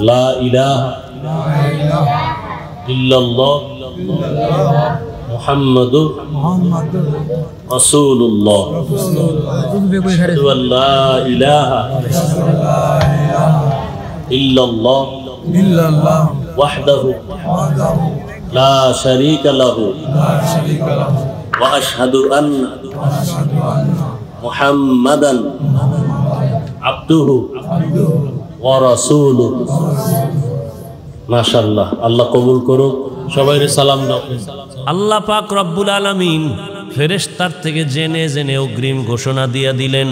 লা ইলাহা ইল্লাল্লাহ মুহাম্মাদুর রাসূলুল্লাহ আশহাদু আল লা ইলাহা ইল্লাল্লাহ ওয়াহদাহু লা শারীকা লাহু ওয়া আশহাদু আন্না মুহাম্মাদান আবদুহু ওয়া রাসূলুহু। মাশাআল্লাহ, আল্লাহ কবুল করুক। সবাই সালাম দাও। আল্লাহ পাক রব্বুল আলামিন ফেরেশতার থেকে জেনে জেনে অগ্রিম ঘোষণা দিয়ে দিলেন,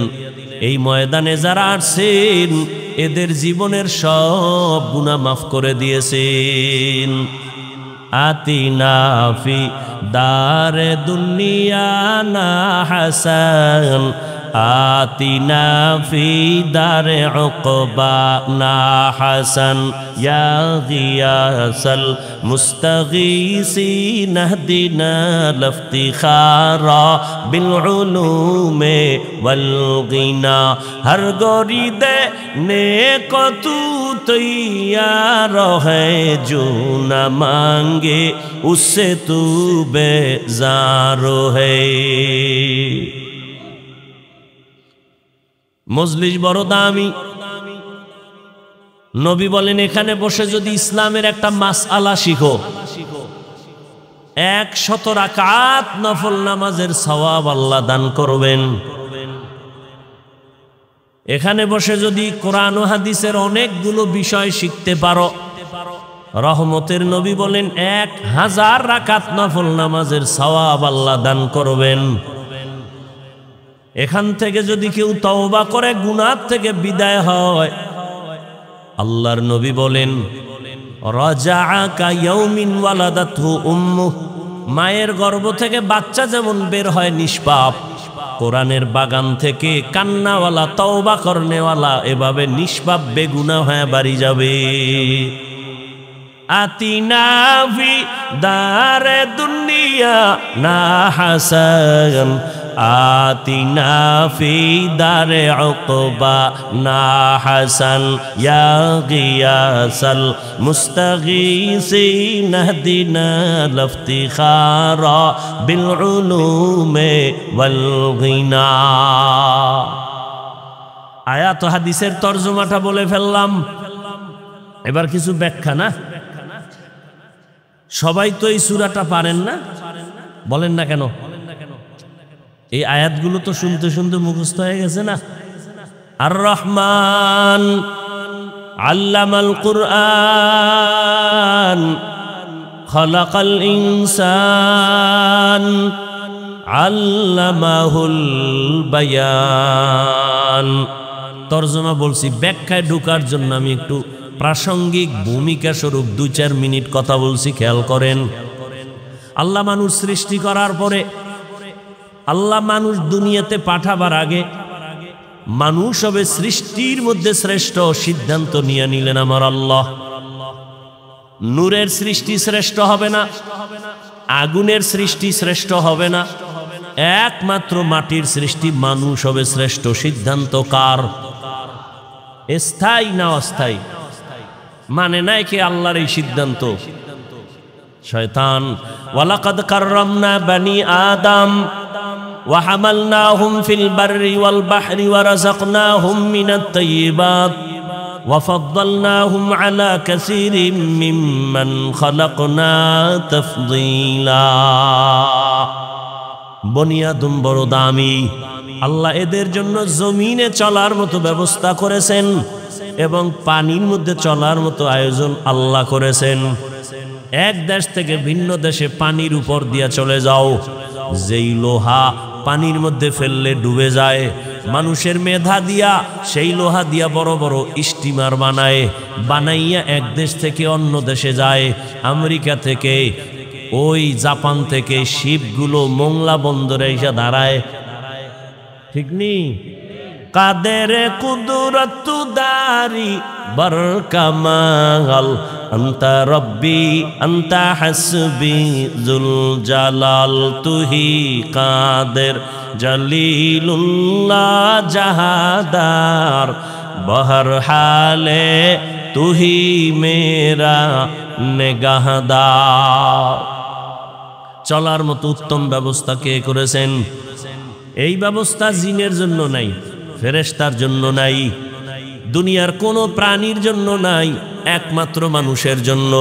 এই ময়দানে যারা আসছেন এদের জীবনের সব গুনাহ মাফ করে দিয়েছেন। আতিনা ফি দারে দুনিয়া না হাসান, আতিনা ফি দারে উকবা না হাসান, ইয়া গিয়াসাল মুস্তাগীসিন ইহদিনা লিফতিখারা বিল উলুমে ওয়াল গিনা। হর গরিদে নেক তু তৈয়ার है जो न मांगे उससे तू बेजार है। মজলিস বড় দামি। নবী বলেন, এখানে বসে যদি ইসলামের একটা মাসআলা শিখো, 100 রাকাত নফল নামাজের সওয়াব আল্লাহ দান করবেন। এখানে বসে যদি কোরআন ও হাদিসের অনেকগুলো বিষয় শিখতে পারো, রহমতের নবী বলেন 1000 রাকাত নফল নামাজের সওয়াব আল্লাহ দান করবেন। এখান থেকে যদি কেউ তওবা করে গুনাহ থেকে বিদায় হয়, আল্লাহর নবী বলেন রাজাআ কা ইয়াউমিন ওয়ালাদাতহু উম্মুহু, মায়ের গর্ভ থেকে বাচ্চা যেমন বের হয় নিষ্পাপ, কোরআনের বাগান থেকে কান্নাওয়ালা তওবা করনেওয়ালা এভাবে নিষ্পাপ বেগুনাহ হয়ে বাড়ি যাবে। আতিনা ফি দারে দুনিয়া না হাসান, আতিনা ফি দারে উকবা না হাসান, ইয়া গিয়াসাল মুস্তাগীসিন ইহদিনা লিফতিখারা বিল উলুমে ওয়াল গিনা। আয়াত হাদিসের তরজমাটা বলে ফেললাম, এবার কিছু ব্যাখ্যা। না সবাই তো এই সূরাটা পারেন না, বলেন না কেন? এই আয়াতগুলো তো শুনতে শুনতে মুখস্থ হয়ে গেছে না। আর রহমান আল্লামাল কুরআন খলাকাল ইনসান আল্লামাহুল বায়ান। তরজমা বলছি, ব্যাখ্যায় ঢোকার জন্য আমি একটু প্রাসঙ্গিক ভূমিকা স্বরূপ 2-4 মিনিট কথা বলছি, খেয়াল করেন। আল্লাহ মানুষ সৃষ্টি করার পরে, আল্লাহ মানুষ দুনিয়াতে পাঠাবার আগে মানুষ হবে সৃষ্টির মধ্যে শ্রেষ্ঠ সিদ্ধান্ত নিয়ে নিলেন আমার আল্লাহ। নূরের সৃষ্টি শ্রেষ্ঠ হবে না, আগুনের সৃষ্টি শ্রেষ্ঠ হবে না, একমাত্র মাটির সৃষ্টি মানুষ হবে শ্রেষ্ঠ। সিদ্ধান্ত কার? স্থায়ী না অস্থায়ী? মানে নাই কি আল্লাহর এই সিদ্ধান্ত? শয়তান। ওয়ালাকাদ কাররামনা বানি আদম ওয়া হামালনাহুম ফিল বাররি ওয়াল বাহরি ওয়া রাযাকনাহুম মিনাত তাইয়্যিবাত ওয়া ফাদ্দালনাহুম আলা কাসীরিম মিম্মান খালাকনা তাফদীলা। বনি আদম বড় দামি। আল্লাহ এদের জন্য জমিনে চলার মতো ব্যবস্থা করেছেন এবং পানির মধ্যে চলার মতো আয়োজন আল্লাহ করেছেন। এক দেশ থেকে ভিন্ন দেশে পানির উপর দিয়া চলে যাও, যেই লোহা পানির মধ্যে ফেললে ডুবে যায়, মানুষের মেধা দিয়া সেই লোহা দিয়া বড় বড় স্টিমার বানাইয়া এক দেশ থেকে অন্য দেশে যায়। আমেরিকা থেকে, ওই জাপান থেকে শিপগুলো মোংলা বন্দরে এসে দাঁড়ায়, ঠিক নেই? কাদের কুদরত দারি বরকামাল আন্তা রব্বি আন্তা হাসবি জুল জালাল তুহি কাদের জলিলুল্লাহ জাহাদার বহর হালে तू ही मेरा निगाहदार। চলার মতো উত্তম ব্যবস্থা কে করেছেন? এই ব্যবস্থা জিনের জন্য নাই, ফেরেশতার জন্য নাই, দুনিয়ার কোনো প্রাণীর জন্য নাই, একমাত্র মানুষের জন্য।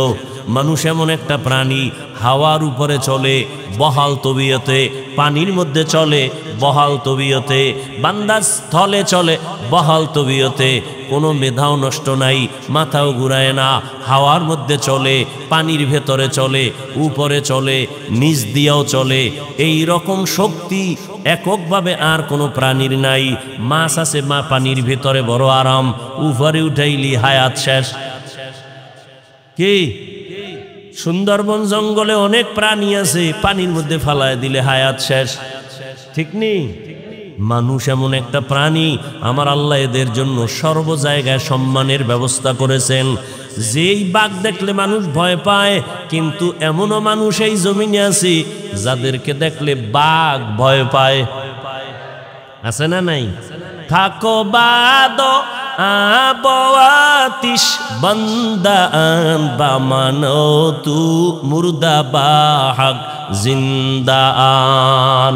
মানুষ এমন একটা প্রাণী, হাওয়ার উপরে চলে বহাল তবিয়তে, পানির মধ্যে চলে বহাল তবিয়তে, বান্দা স্থলে চলে বহাল তবিয়তে, কোনো মেধাও নষ্ট নাই, মাথাও ঘুরায় না, হাওয়ার মধ্যে চলে, পানির ভেতরে চলে, উপরে চলে, নিচ দিয়েও চলে। এই রকম শক্তি এককভাবে আর কোনো প্রাণীর নাই। মাছ আছে, মা পানির ভেতরে বড় আরাম, উপরে উঠাইলি হায়াত শেষ। কি সুন্দরবন জঙ্গলে অনেক প্রাণী আছে, পানির মধ্যে ফালায় দিলে হায়াত শেষ, ঠিক নেই? মানুষ এমন একটা প্রাণী, আমার আল্লাহ এদের জন্য সর্ব জায়গায় সম্মানের ব্যবস্থা করেছেন। যেই বাঘ দেখলে মানুষ ভয় পায়, কিন্তু এমনও মানুষ এই জমিনে আছে যাদেরকে দেখলে বাঘ ভয় পায়, আছে না নাই? থাকো বাদো আবওয়াতিশ বন্দান বামানো তু মুর্দা বাহাক জিন্দান।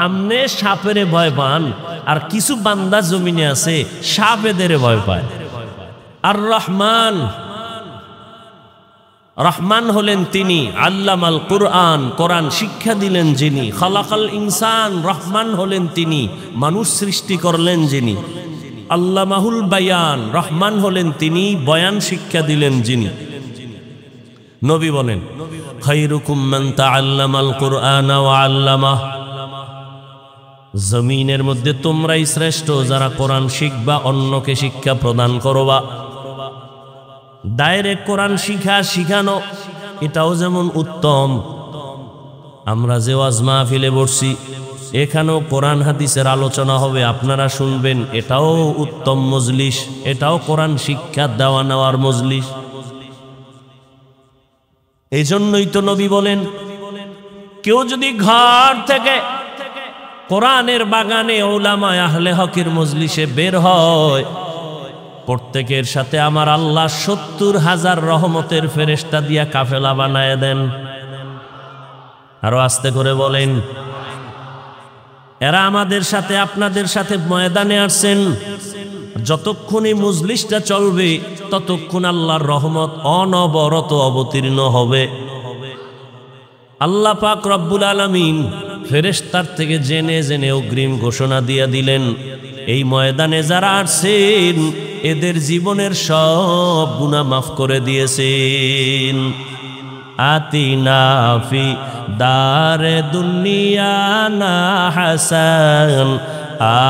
আমনে সাপেরে ভয় পান, আর কিছু বান্দা জমিনে আছে সাপেদের ভয় পায়। আর রহমান, রহমান হলেন তিনি, আল্লামাল কুরআন, কোরআন শিক্ষা দিলেন যিনি। খালাকাল ইনসান, রহমান হলেন তিনি, মানুষ সৃষ্টি করলেন যিনি। আল্লামাহুল বায়ান, রহমান হলেন তিনি, বয়ান শিক্ষা দিলেন যিনি। নবী বলেন, খায়রুকুম মান তাআল্লামাল কুরআন ওয়া আল্লামাহ। জমিনের মধ্যে তোমরাই শ্রেষ্ঠ যারা কোরআন শিখবা, অন্যকে শিক্ষা প্রদান করবা। ডাইরেক্ট কোরআন শিখানো এটাও যেমন উত্তম। আমরা যে ওয়াজ মাহফিলে বসছি, এখানেও কোরআন হাদিসের আলোচনা হবে, আপনারা শুনবেন, এটাও উত্তম মজলিস, এটাও কোরআন শিক্ষা দেওয়া নেওয়ার মজলিস। এই জন্যই তো নবী বলেন, কেউ যদি ঘর থেকে কোরআনের বাগানে উলামায়ে আহলে হকের মজলিসে বের হয়, প্রত্যেকের সাথে আমার আল্লাহ ৭০,০০০ রহমতের ফেরেশতা দিয়া কাফেলা বানায় দেন। আরো আস্তে করে বলেন, এরা আমাদের সাথে আপনাদের সাথে ময়দানে আসছেন, যতক্ষণ এই মজলিসটা চলবে ততক্ষণ আল্লাহর রহমত অনবরত অবতীর্ণ হবে। আল্লাহ পাক রব্বুল আলামিন ফেরেশতার থেকে জেনে জেনে অগ্রিম ঘোষণা দিয়ে দিলেন, এই ময়দানে যারা আসছেন এদের জীবনের সব গুনাহ মাফ করে দিয়েছেন। আতিনা ফি দারে দুনিয়া না হাসান,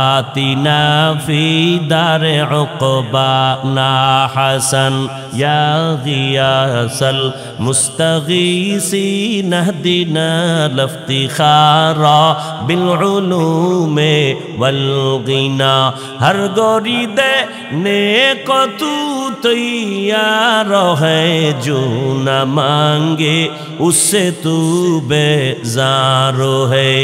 আতিনা ফি দারে উকবা না হাসান, ইয়া গিয়াসাল মুস্তাগীসিন ইহদিনা লিফতিখারা বিল উলুমে ওয়াল গিনা। হর গরিদে নেক তু তৈয়ার হ্যায়, जो न मांगे उससे तू बेजार है।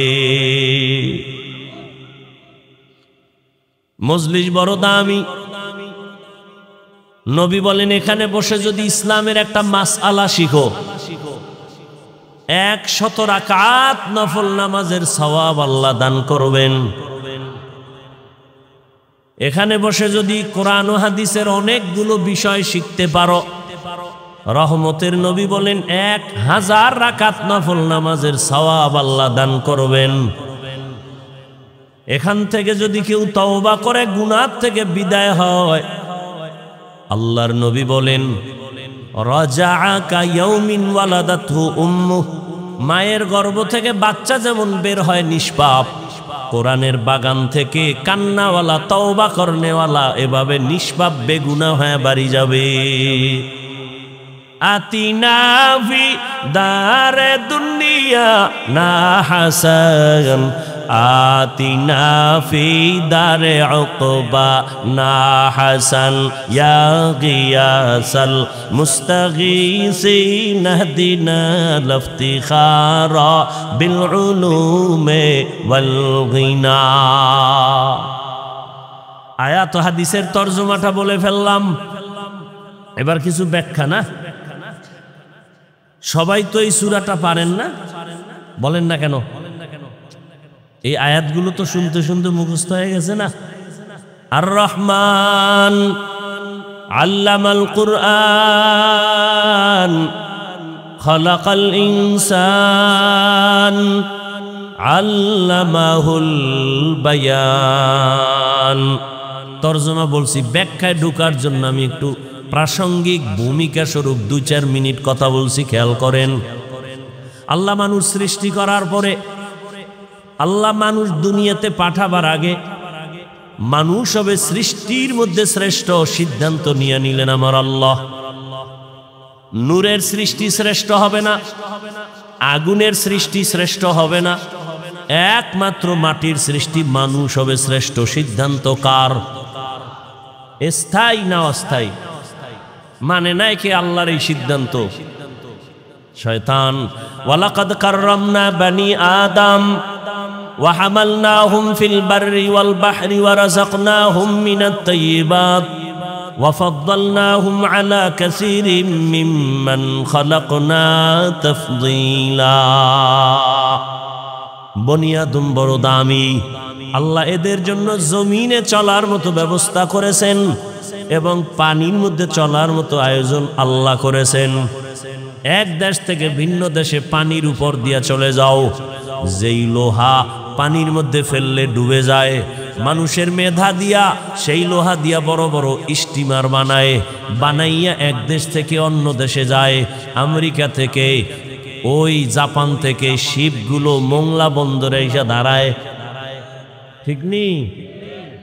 মজলিস বড় দামি। নবী বলেন, এখানে বসে যদি ইসলামের একটা মাসআলা শিখো, ১০০ রাকাত নফল নামাজের সওয়াব আল্লাহ দান করবেন। এখানে বসে যদি কোরআন ও হাদিসের অনেকগুলো বিষয় শিখতে পারো, রহমতের নবী বলেন ১০০০ রাকাত নফল নামাজের সওয়াব আল্লাহ দান করবেন। এখান থেকে যদি কেউ তওবা করে গুনাহ থেকে বিদায় হয়, আল্লাহর নবী বলেন, রাজাআ কা ইয়াউমিন ওয়ালাদাতহু উম্মুহ, মায়ের গর্ভ থেকে বাচ্চা যেমন বের হয় নিষ্পাপ, কোরআনের বাগান থেকে কান্নাওয়ালা তওবা করনেওয়ালা এভাবে নিষ্পাপ বেগুনাহ হয়ে বাড়ি যাবে। আতিনা ফি দারে দুনিয়া না হাসান, আতিনা ফি দারে উকবা না হাসান, ইয়া গিয়াসাল মুস্তাগীসিন ইহদিনা লিফতিখারা বিল উলুমে ওয়াল গিনা। আয়াত হাদিসের তরজমাটা বলে ফেললাম। এবার কিছু ব্যাখ্যা না, সবাই তো এই সূরাটা পারেন না, বলেন না কেন? এই আয়াতগুলো তো শুনতে শুনতে মুখস্থ হয়ে গেছে না। আর রহমান আল্লামাল কুরআন খালাকাল ইনসান আল্লামাহুল বায়ান। তরজমা বলছি, ব্যাখ্যায় ঢোকার জন্য আমি একটু প্রাসঙ্গিক ভূমিকা স্বরূপ 2-4 মিনিট কথা বলছি, খেয়াল করেন। আল্লাহ মানুষ সৃষ্টি করার পরে, আল্লাহ মানুষ দুনিয়াতে পাঠাবার আগে মানুষ হবে সৃষ্টির মধ্যে শ্রেষ্ঠ সিদ্ধান্ত নিয়ে নিলেন আমার আল্লাহ। নূরের সৃষ্টি শ্রেষ্ঠ হবে না, আগুনের সৃষ্টি শ্রেষ্ঠ হবে না, একমাত্র মাটির সৃষ্টি মানুষ হবে শ্রেষ্ঠ। সিদ্ধান্ত কার? স্থায়ী না অস্থায়ী? মানে নাই কি আল্লাহর এই সিদ্ধান্ত? শয়তান। ওয়ালাকাদ কাররামনা বানি আদম ওয়া হামালনাহুম ফিল বাররি ওয়াল বাহরি ওয়া রাযাকনাহুম মিনাত তাইয়্যিবাত ওয়া ফাদ্দালনাহুম আলা কাসীরিম মিম্মান খালাকনা তাফদীলা। বনি আদম বড় দামি, আল্লাহ এদের জন্য জমিনে চলার মতো ব্যবস্থা করেছেন এবং পানির মধ্যে চলার মতো আয়োজন আল্লাহ করেছেন। এক দেশ থেকে ভিন্ন দেশে পানির উপর দিয়া চলে যাও, যেই লোহা পানির মধ্যে ফেললে ডুবে যায়, মানুষের মেধা দিয়া সেই লোহা দিয়া বড় বড় স্টিমার বানাইয়া এক দেশ থেকে অন্য দেশে যায়। আমেরিকা থেকে, ওই জাপান থেকে শিপগুলো মোংলা বন্দরে এসে দাঁড়ায়, ঠিক নেই?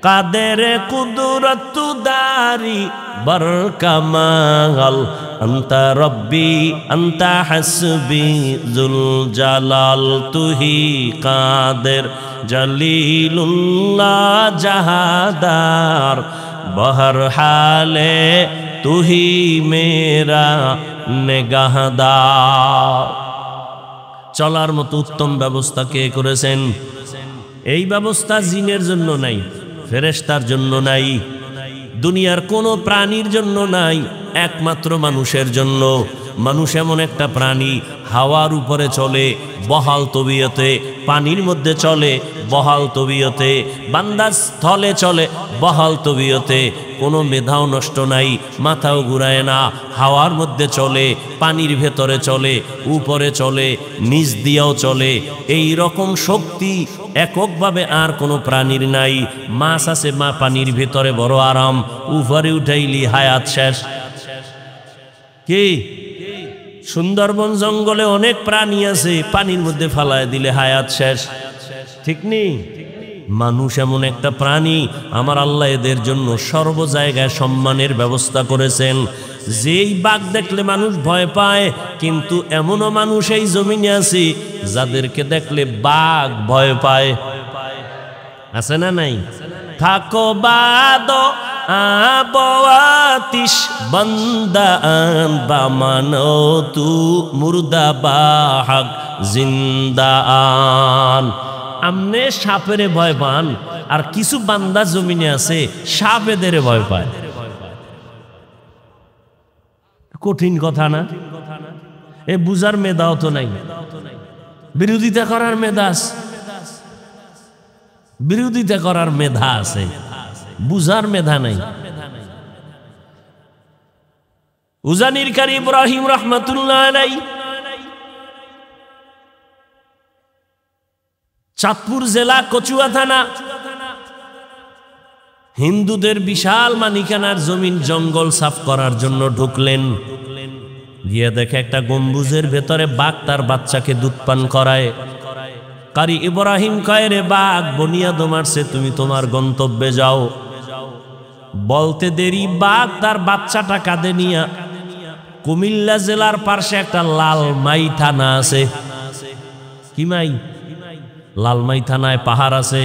কাদের কুদরত দারি বরকামাল আন্তা রব্বি আন্তা হাসবি জুল জালাল তুহি কাদের জলিলুল্লাহ জাহাদার বহর হালে তুহি মেরা নেগাহদার। চলার মতো উত্তম ব্যবস্থা কে করেছেন? এই ব্যবস্থা জিনের জন্য নাই, ফেরেশতার জন্য নাই, দুনিয়ার কোনো প্রাণীর জন্য নাই, একমাত্র মানুষের জন্য। মানুষ এমন একটা প্রাণী, হাওয়ার উপরে চলে বহাল তবিয়তে, পানির মধ্যে চলে বহাল তবিয়তে, বান্দা স্থলে চলে বহাল তবিয়তে, কোনো মেধাও নষ্ট নাই, মাথাও ঘুরায় না, হাওয়ার মধ্যে চলে, পানির ভেতরে চলে, উপরে চলে, নিচ দিয়েও চলে। এই রকম শক্তি এককভাবে আর কোনো প্রাণীর নাই। মাছ আছে, মা পানির ভেতরে বড় আরাম, উপরে উঠাইলি হায়াত শেষ। কি সুন্দরবন জঙ্গলে অনেক প্রাণী আছে, পানির মধ্যে ফালায় দিলে হায়াত শেষ, ঠিক নেই? মানুষ এমন একটা প্রাণী, আমার আল্লাহ এদের জন্য সর্ব জায়গায় সম্মানের ব্যবস্থা করেছেন। যেই বাঘ দেখলে মানুষ ভয় পায়, কিন্তু এমনও মানুষ এই জমিনে আছে যাদেরকে দেখলে বাঘ ভয় পায়, আছে না নাই? থাকো বাদ আবওয়াতিশ বন্দান বামানো তু মুর্দা বাহাগ জিন্দান। আমনে সাপেরে ভয় পান, আর কিছু বান্দা জমিনে আছে সাপ এদের ভয় পায়। কঠিন কথা না? এ বুঝার মেধাও তো নাই, বিরোধিতা করার মেধা আছে, বিরোধিতা করার মেধা আছে, বুঝার মেধা নাই। উজানির কারি ইব্রাহিম রহমাতুল্লাহ আলাইহি চাঁদপুর জেলা কচুয়া থানা, হিন্দুদের বিশাল মানিকানার জমিন জঙ্গল সাফ করার জন্য ঢুকলেন। গিয়ে দেখে একটা গম্বুজের ভেতরে বাঘ তার বাচ্চাকে দুধ পান করায়। কারি ইব্রাহিম কয়, রে বাঘ, বনিয়াদ মারছে, তুমি তোমার গন্তব্যে যাও। বলতে দেরি বাঘ তার বাচ্চাটা কাঁধে নিয়া কুমিল্লা জেলার পাশে একটা লালমাই থানা আছে। কি মাই? লালমাই থানায় পাহাড় আছে,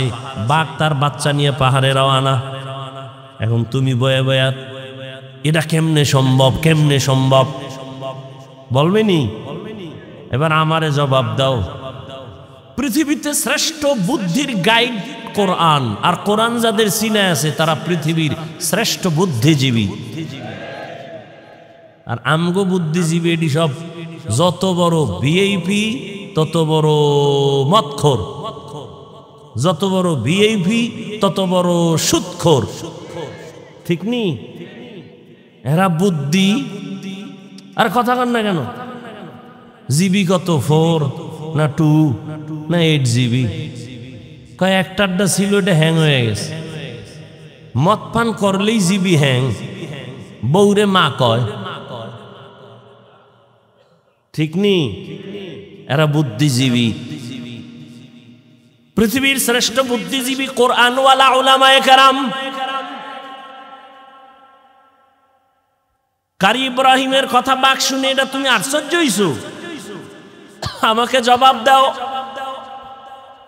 বাঘ তার বাচ্চা নিয়ে পাহাড়ে রওনা। এখন তুমি বয়ে বয়া এটা কেমনে সম্ভব, কেমনে সম্ভব বলবেনি? এবার আমারে জবাব দাও। পৃথিবীতে শ্রেষ্ঠ বুদ্ধির গাইড কোরআন, আর কোরআন যাদের সিনায় আছে তারা পৃথিবীর শ্রেষ্ঠ বুদ্ধিজীবী। আর আমগো বুদ্ধিজীবী এটি সব যত বড় ভিআইপি তত বড় মদখোর, যত বড় ভিআইপি তত বড় সুদখোর। ঠিক নি? এরা বুদ্ধি আর কথা কন না কেন? জিবি কত 4 না 2 না 8 জিবি? কয় একটারটা ছিল, এটা হ্যাং হয়ে গেছে। মদ পান করলেই জিবি হ্যাং, বউরে মা কয়। ঠিক নি? এরা বুদ্ধিজীবী। পৃথিবীর শ্রেষ্ঠ বুদ্ধিজীবী কোরআনওয়ালা উলামায়ে কেরাম। কারি ইব্রাহিমের কথা বাক শুনে এটা তুমি আশ্চর্য হইছো? আমাকে জবাব দাও।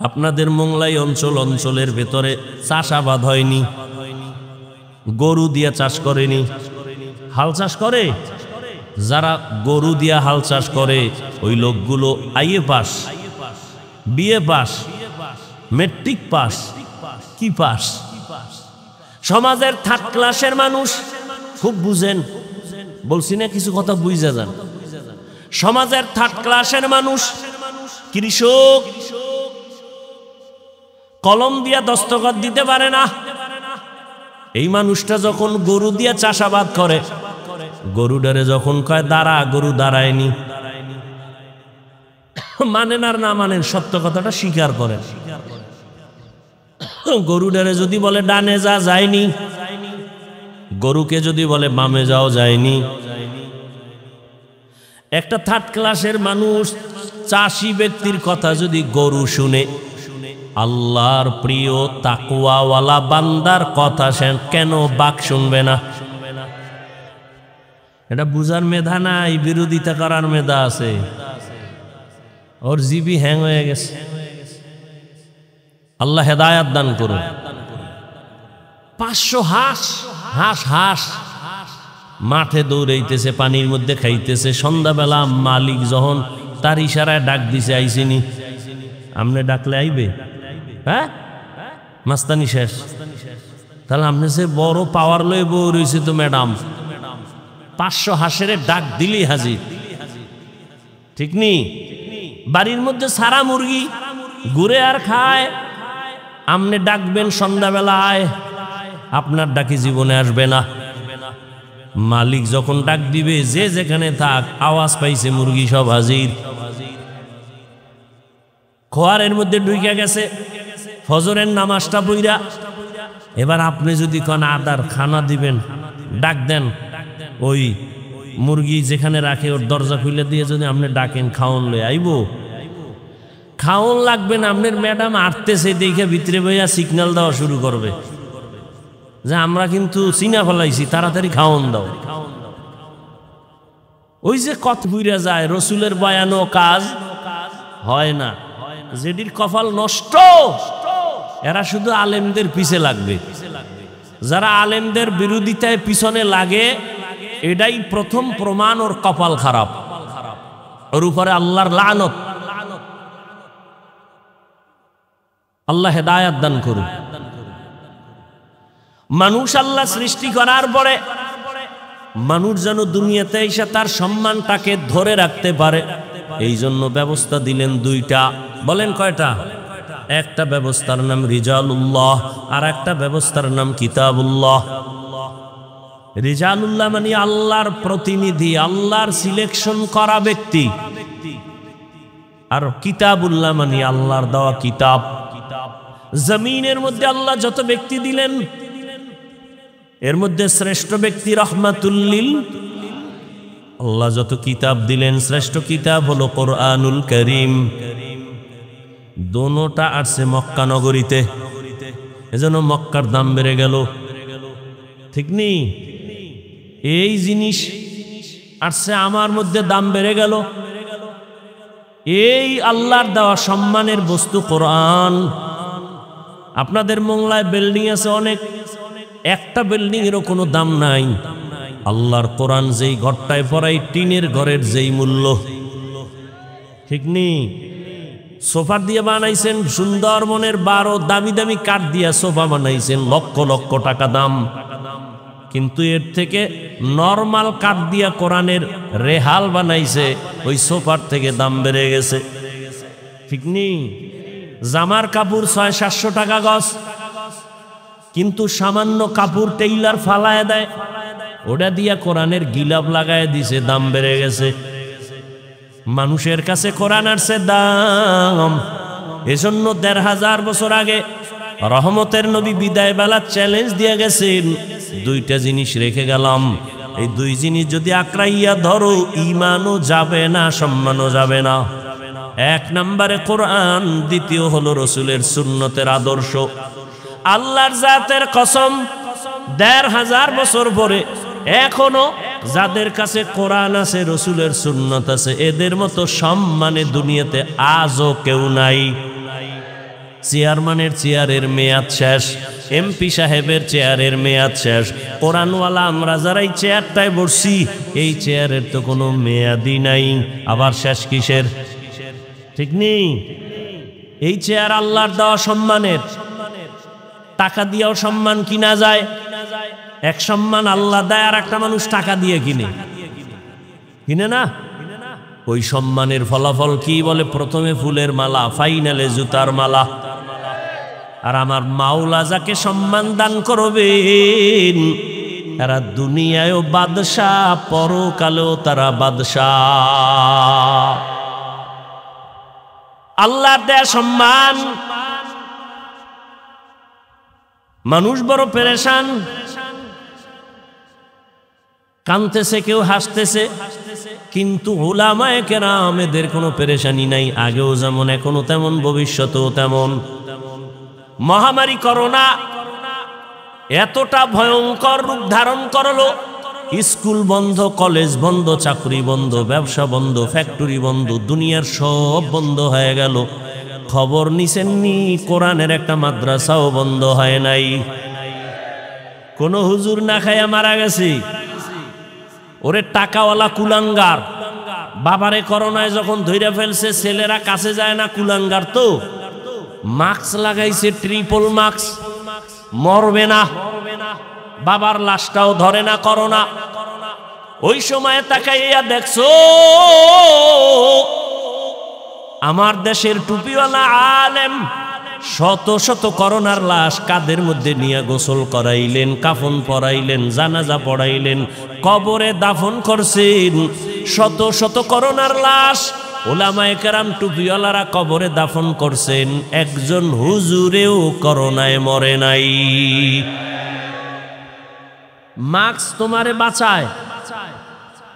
আপনাদের মোংলাই অঞ্চলের ভেতরে চাষাবাদ হয়নি? গরু দিয়ে চাষ করেনি? হাল চাষ করে? যারা গরু দিয়া হাল চাষ করে ওই লোকগুলো IA pass, BA pass, matric pass, কি পাস? সমাজের থার্ড ক্লাসের মানুষ। খুব বুঝেন, বলছি না কিছু কথা বুঝা যান। সমাজের থার্ড ক্লাসের মানুষ, কৃষক, কলম দিয়া দস্তখত দিতে পারে না। এই মানুষটা যখন গরু দিয়া চাষাবাদ করে, গরুডারে যখন কয় দাঁড়া, গরু দাঁড়ায়নি। মানেন আর না মানেন, সত্য কথাটা স্বীকার করেন। গরুডারে যদি বলে ডানে যা, যায়নি। গরুকে যদি বলে বামে যাও, যায়নি। একটা থার্ড ক্লাসের মানুষ, চাষি ব্যক্তির কথা যদি গরু শুনে, আল্লাহর প্রিয় তাকওয়াওয়ালা বান্দার কথা কেন বাক শুনবে না? এটা বুঝার মেধা নাই, বিরোধিতা করার মেধা আছে। ওর জিবি হ্যাং হয়ে গেছে। আল্লাহ হেদায়াত দান করুন। 500 হাঁস হাঁস হাঁস মাঠে দৌড়াইতেছে, পানির মধ্যে খাইতেছে। সন্ধ্যাবেলা মালিক যখন তার ইশারায় ডাক দিছে, আইসিনি। আমনে ডাকলে আইবে? হ্যাঁ, মাস্তানি শেষ। তাহলে আপনি সে বড় পাওয়ার লয়ে বউ রয়েছে তো ম্যাডাম, 500 হাঁসের ডাক দিলেই হাজির। ঠিক নি? বাড়ির মধ্যে সারা মুরগি ঘুরে আর খায়। আপনি ডাকবেন সন্ধ্যাবেলায়, আপনার ডাকি জীবনে আসবে না। মালিক যখন ডাক দিবে, যে যেখানে থাক, আওয়াজ পাইছে মুরগি সব হাজির। খোয়ারের মধ্যে ঢুকে গেছে, ফজরের নামাজটা পইরা। এবার আপনি যদি কোন আদার খানা দিবেন, ডাক দেন, ওই মুরগি যেখানে রাখে ওর দরজা খুলে দিয়ে যদি আপনি ডাকেন, খাওন লয়ে আইব। খাওন লাগবে না, আপনার ম্যাডাম আটতেছে দেখে ভিতরে বইয়া সিগন্যাল দেওয়া শুরু করবে যে আমরা কিন্তু চিনা ফেলাইছি, তাড়াতাড়ি খাওন দাও। ওই যে কত বুইরা যায়, রসুলের বয়ানো কাজ হয় না। যেটির কপাল নষ্ট, এরা শুধু আলেমদের পিছে লাগবে। যারা আলেমদের বিরোধিতায় পিছনে লাগে, এটাই প্রথম প্রমাণ ওর কপাল খারাপ, ওর উপরে আল্লাহর লানত। আল্লাহ হেদায়াত দান করুন। মানুষ আল্লাহ সৃষ্টি করার পরে মানুষ যেন দুনিয়াতে এসে তার সম্মানটাকে ধরে রাখতে পারে, এই জন্য ব্যবস্থা দিলেন 2টা। বলেন কয়টা? একটা ব্যবস্থার নাম রিজালুল্লাহ, আর একটা ব্যবস্থার নাম কিতাবুল্লাহ। রিজালুল্লাহ মানে আল্লাহর প্রতিনিধি, আল্লাহর সিলেকশন করা ব্যক্তি। আর কিতাবুল্লাহ মানে আল্লাহর দেওয়া কিতাব। জমিনের মধ্যে আল্লাহ যত ব্যক্তি দিলেন, এর মধ্যে শ্রেষ্ঠ ব্যক্তি রাহমাতুল লিল। আল্লাহ যত কিতাব দিলেন, শ্রেষ্ঠ কিতাব হলো কোরআনুল কারীম। দোনোটা আসছে মক্কা নগরীতে, এজন্য মক্কার দাম বেড়ে গেল। ঠিক নেই? এই জিনিস আসছে আমার মধ্যে, দাম বেড়ে গেল। এই আল্লাহর দেওয়া সম্মানের বস্তু কোরআন। আপনাদের মোংলায় বিল্ডিং আছে অনেক, একটা বিল্ডিং এরও কোনো দাম নাই। আল্লাহর কোরআন যেই ঘরটায় পড়াই, টিনের ঘরের যেই মূল্য। ঠিক নেই? সোফা দিয়ে বানাইছেন সুন্দরবনের 12 দামি দামি কাঠ দিয়া সোফা বানাইছেন, লক্ষ লক্ষ টাকা দাম। কিন্তু এর থেকে নরমাল কাঠ দিয়া কোরআনের রেহাল বানাইছে, ওই সোফার থেকে দাম বেড়ে গেছে। ঠিক নেই? জামার কাপড় 600-700 টাকা গজ, কিন্তু সামান্য কাপড় টেইলার ফালায় দেয়, ওটা দিয়া কোরআনের গিলাপ লাগায় দিছে, দাম বেড়ে গেছে। মানুষের কাছে কোরআন আসছে দাম। এজন্য 1500 বছর আগে রহমতের নবী বিদায় বেলা চ্যালেঞ্জ দিয়ে গেছেন, দুইটা জিনিস রেখে গেলাম, এই দুই জিনিস যদি আঁকড়াইয়া ধরো ঈমানও যাবে না, সম্মানও যাবে না। এক নম্বরে কোরআন, দ্বিতীয় হলো রসুলের সুন্নতের আদর্শ। আল্লাহর জাতের কসম, 1500 বছর পরে এখনো যাদের কাছে কোরআন আছে, রসুলের সুন্নত আছে, এদের মতো সম্মানে দুনিয়াতে আজও কেউ নাই। চেয়ারম্যানের চেয়ারের মেয়াদ শেষ, এমপি সাহেবের চেয়ারের মেয়াদ শেষ, কোরআনওয়ালা আমরা যারা এই চেয়ারটায় বসছি, এই চেয়ারের তো কোনো মেয়াদই নাই, আবার শেষ কিসের? ঠিক নেই? এই চেয়ার আল্লাহর দেওয়া সম্মানের, টাকা দিয়েও সম্মান কিনা যায়। এক সম্মান আল্লাহ দেয়, আর একটা মানুষ টাকা দিয়ে কিনে না। ওই সম্মানের ফলাফল কি বলে? প্রথমে ফুলের মালা, ফাইনালে জুতার মালা। আর আমার মাওলা যাকে সম্মান দান করবেন, তারা দুনিয়ায়ও বাদশাহ, পরকালেও তারা বাদশাহ। আল্লাহর দেয়া সম্মান। মানুষ বড় পেরেশান, কাঁদতেছে, কেউ হাসতেছে, কিন্তু উলামায়ে কেরাম এদের কোনো পেরেশানি নাই। আগেও যেমন, এখনো তেমন, ভবিষ্যতেও তেমন। মহামারী করোনা এতটা ভয়ঙ্কর রূপ ধারণ করলো, স্কুল বন্ধ, কলেজ বন্ধ, চাকরি বন্ধ, ব্যবসা বন্ধ, ফ্যাক্টরি বন্ধ, দুনিয়ার সব বন্ধ হয়ে গেল। খবর নিছেননি, কোরআনের একটা মাদ্রাসাও বন্ধ হয় নাই। কোন হুজুর না খাইয়া মারা গেছে। ওরে টাকাওয়ালা কুলাঙ্গার, বাবারে করোনায় যখন ধইরা ফেলছে, ছেলেরা কাছে যায় না, কুলাঙ্গার তো মাস্ক লাগাইছে, ট্রিপল মাস্ক, মরবে না, বাবার লাশটাও ধরে না করোনা। ওই সময় তাকাইয়া দেখছো আমার দেশের টুপিওয়ালা আলেম শত শত করোনার লাশ কাদের মধ্যে নিয়ে গোসল করাইলেন, কাফন পরাইলেন, জানাজা পড়াইলেন, কবরে দাফন করছেন। শত শত করোনার লাশ উলামায়ে কেরাম টুপিওয়ালারা কবরে দাফন করছেন, একজন হুজুরেও করোনায় মরে নাই। মাস্ক তোমারে বাঁচায়,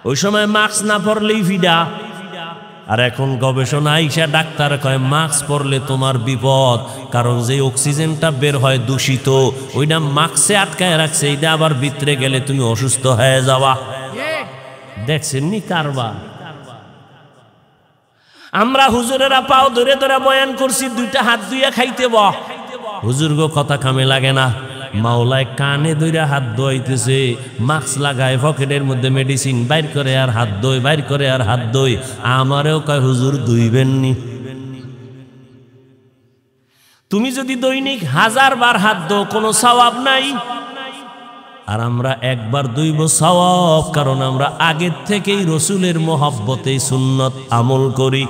ওই সময় মাস্ক না পরলেই ফিডা। আর এখন গবেষণা আইসা ডাক্তার কয় মাস্ক পরলে তোমার বিপদ, কারণ যে অক্সিজেনটা বের হয় দূষিত, ওইটা মাস্কে আটকায় রাখছে, এইটা আবার ভিতরে গেলে তুমি অসুস্থ হয়ে যাওয়া। দেখছেন নি কারবার? আমরা হুজুরেরা পাও ধরে ধরে বয়ান করছি, 2টা হাত ধুইয়া খাইতে ব। হুজুর গো কথা কামে লাগে না, মাওলায় কানে ধইরা হাত ধোয়াইতেছে, মাস্ক লাগায়, পকেটের মধ্যে মেডিসিন বাইর করে আর হাত ধোয়, বাইর করে আর হাত ধোয়। আমারেও কয় হুজুর ধুইবেননি। তুমি যদি দৈনিক 1000 বার হাত ধো, কোনো সওয়াব নাই। আর আমরা একবার ধুইব সওয়াব, কারণ আমরা আগের থেকেই রসুলের মহব্বতে সুন্নত আমল করি।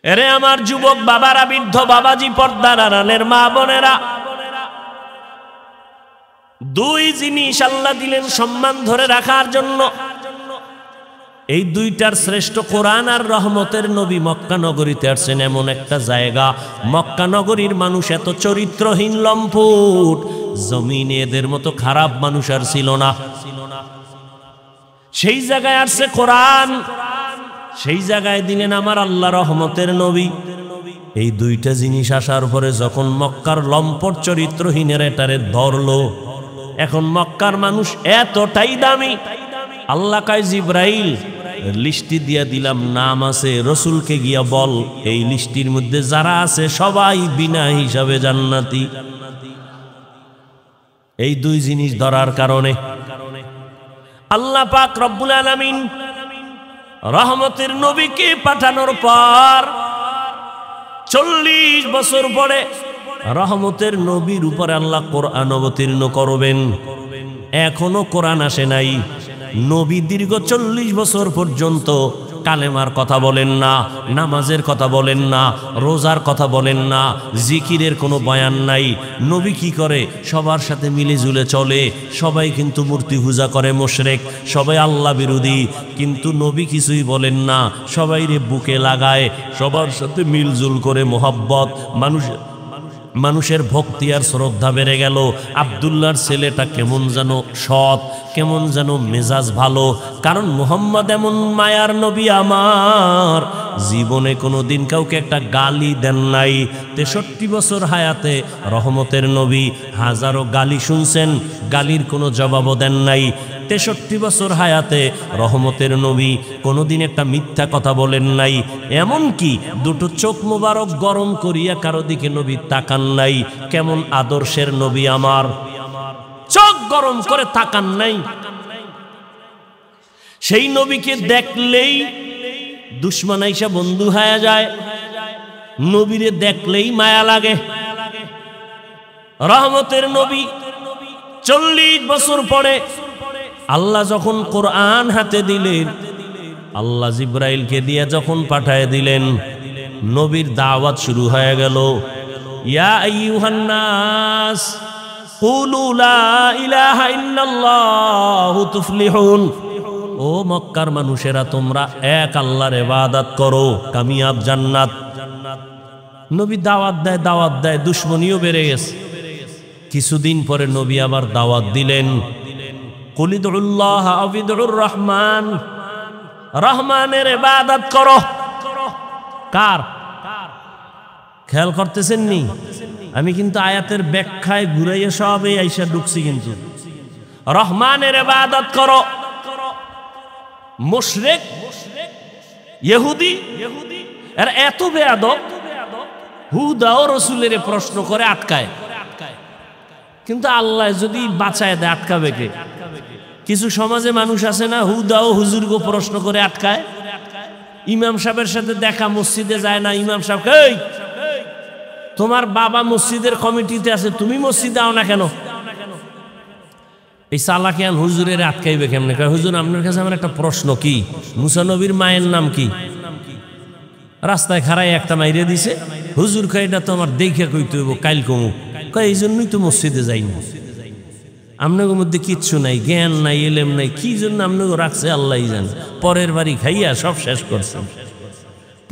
এরে আমার যুবক বাবারা, বৃদ্ধ বাবাজি, পর্দার আড়ালের মা বোনেরা, 2 জিনিস আল্লাহ দিলেন সম্মান ধরে রাখার জন্য। এই 2টার শ্রেষ্ঠ কোরআন আর রহমতের নবী মক্কা নগরীতে আসছেন, এমন একটা জায়গা। মক্কা নগরীর মানুষ এত চরিত্রহীন, লম্পট, জমিনে এদের মতো খারাপ মানুষ আর ছিল না। সেই জায়গায় আসছে কোরআন, সেই জায়গায় দিলেন আমার আল্লাহ রহমতের নবী। এই 2টা জিনিস আসার পরে যখন মক্কার লম্পট চরিত্রহীনের এটারে ধরলো, এখন মক্কার মানুষ এতটাই দামি, আল্লাহ কয় জিব্রাইল লিস্টি দিয়া দিলাম, নাম আছে, রসুলকে গিয়া বল এই লিস্টির মধ্যে যারা আছে সবাই বিনা হিসাবে জান্নাতি। এই 2 জিনিস ধরার কারণে আল্লাহ পাক রব্বুল আলামিন রহমতের নবীকে পাঠানোর পর 40 বছর পরে রহমতের নবীর উপরে আল্লাহ কোরআন অবতীর্ণ করবেন। এখনো কোরআন আসে নাই। নবী দীর্ঘ 40 বছর পর্যন্ত কালেমার কথা বলেন না, নামাজের কথা বলেন না, রোজার কথা বলেন না, জিকিরের কোনো বয়ান নাই। নবী কি করে? সবার সাথে মিলে ঝুলে চলে। সবাই কিন্তু মূর্তি পূজা করে, মুশরিক, সবাই আল্লাহ বিরোধী, কিন্তু নবী কিছুই বলেন না। সবাই রে বুকে লাগায়, সবার সাথে মিলজুল করে মোহাব্বত। মানুষের ভক্তি আর শ্রদ্ধা বেড়ে গেল। আব্দুল্লাহর ছেলেটা কেমন যেন সৎ, কেমন যেন মেজাজ ভালো। কারণ মুহাম্মদ এমন মায়ার নবী, আমার জীবনে কোনো দিন কাউকে একটা গালি দেন নাই। 63 বছর হায়াতে রহমতের নবী হাজারো গালি শুনছেন, গালির কোনো জবাবও দেন নাই। 63 বছর হায়াতে রহমতের নবী কোনোদিন একটা মিথ্যা কথা বলেন নাই। এমন কি দুটো চোখ মোবারক গরম করিয়া কারো দিকে নবী তাকান নাই। কেমন আদর্শের নবী আমার, চোখ গরম করে তাকান নাই। সেই নবীকে দেখলেই দুশ্মন আইসা বন্ধু হয়ে যায়, নবীরে দেখলেই মায়া লাগে। রহমতের নবী 40 বছর পরে আল্লাহ যখন কোরআন হাতে দিলেন, আল্লাহ জিব্রাইলকে দিয়ে যখন পাঠায় দিলেন, নবীর দাওয়াত শুরু হয়ে গেল। ইয়া আইয়ুহান নাস কুলু লা ইলাহা ইল্লাল্লাহু তুফলিহুন। ও মক্কার মানুষেরা, তোমরা এক আল্লাহর ইবাদত করো, কামিয়াব জান্নাত। নবী দাওয়াত দেয়, দুশ্মনীও বেড়ে গেছে। কিছুদিন পরে নবী আবার দাওয়াত দিলেন, কুলিদুল্লাহ আবিদুর রহমান, রহমানের ইবাদত করো। কার? খেয়াল করতেছেন নি? আমি কিন্তু আয়াতের ব্যাখ্যায় ঘুরাইয়া সবে আইসা ঢুকছি। কিন্তু রহমানের ইবাদত করো। মুশরিক ইহুদি এর এত বেয়াদব, হুদা ও রাসূলের প্রশ্ন করে আটকায়। কিন্তু আল্লাহ যদি বাঁচায় দেয়, আটকাবে কে? কিছু সমাজে মানুষ আছে না, হুদা ও হুজুরকে প্রশ্ন করে আটকায়। ইমাম সাহেবের সাথে দেখা, মসজিদে যায় না। ইমাম সাহেব, এই তোমার বাবা মসজিদের কমিটিতে আছে, তুমি মসজিদে আও না কেন? এই চালাকিয়ান হুজুরের আটকাইবে কেমনে? হুজুর, আপনার কাছে আমার একটা প্রশ্ন। কি? মুসা নবীর মায়ের নাম কি? রাস্তায় খাড়াই একটা মাইরে দিছে। হুজুর কয়, এটা তো আমার দেখে কইতে হইব, কাইল কমু। কয়, এই জন্যই তো মসজিদে যাই না। আপনাদের মধ্যে কিচ্ছু নাই, জ্ঞান নাই, এলেম নাই, কি জন্য আপনাকে রাখছে আল্লাহই জানে। পরের বাড়ি খাইয়া সব শেষ করছে।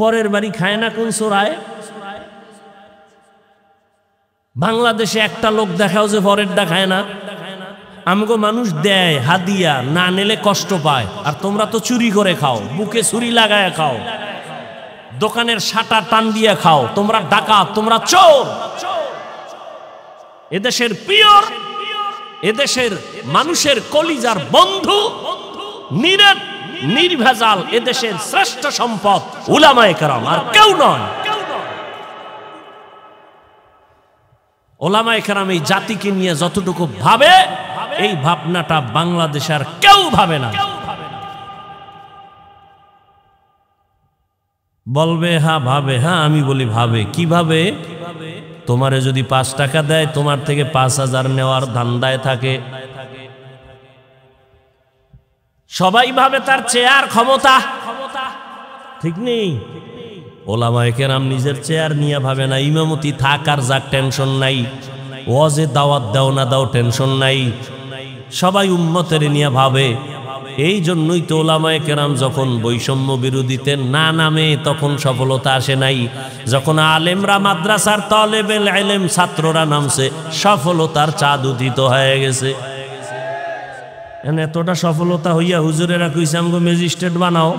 পরের বাড়ি খায় না কোন চোরায়? বাংলাদেশে একটা লোক দেখাও যে পরেরটা খায় না। আমগো মানুষ দেয় হাদিয়া, না নিলে কষ্ট পায়। আর তোমরা তো চুরি করে খাও, বুকে ছুরি লাগায় খাও, দোকানের শাটা টান দিয়ে খাও। তোমরা ডাকাত, তোমরা চোর। এদেশের পিওর, এদেশের মানুষের কলিজার বন্ধু, নিরেট নির্ভেজাল এদেশের শ্রেষ্ঠ সম্পদ উলামায়ে কেরাম, আর কেউ নয়। উলামায়ে কেরাম এই জাতিকে নিয়ে যতটুকু ভাবে, এই ভাবনাটা বাংলাদেশ আর কেউ ভাবে না। বলবে হ্যাঁ ভাবে, হ্যাঁ আমি বলি ভাবে। কিভাবে? তোমারে যদি 5 টাকা দেয়, তোমার থেকে 5000 নেওয়ার ধান্দায় থাকে। সবাই ভাবে তার চেয়ার ক্ষমতা, ঠিক নেই? ওলামায়ে কেরাম নিজের চেয়ার নিয়ে ভাবে না। ইমামতি থাক আর যাক, টেনশন নাই। ওয়াজে দাওয়াত দাও না দাও, টেনশন নাই। সবাই উম্মতের নিয়ে ভাবে। এই জন্যই তো ওলামায়ে কেরাম যখন বৈষম্য বিরোধীতে না নামে, তখন সফলতা আসে নাই। যখন আলেমরা, মাদ্রাসার তালেবেল ইলম ছাত্ররা নামছে, সফলতার চাঁদ উদিত হয়ে গেছে। এতটা সফলতা হইয়া হুজুরেরা কইছে আমগো ম্যাজিস্ট্রেট বানাও,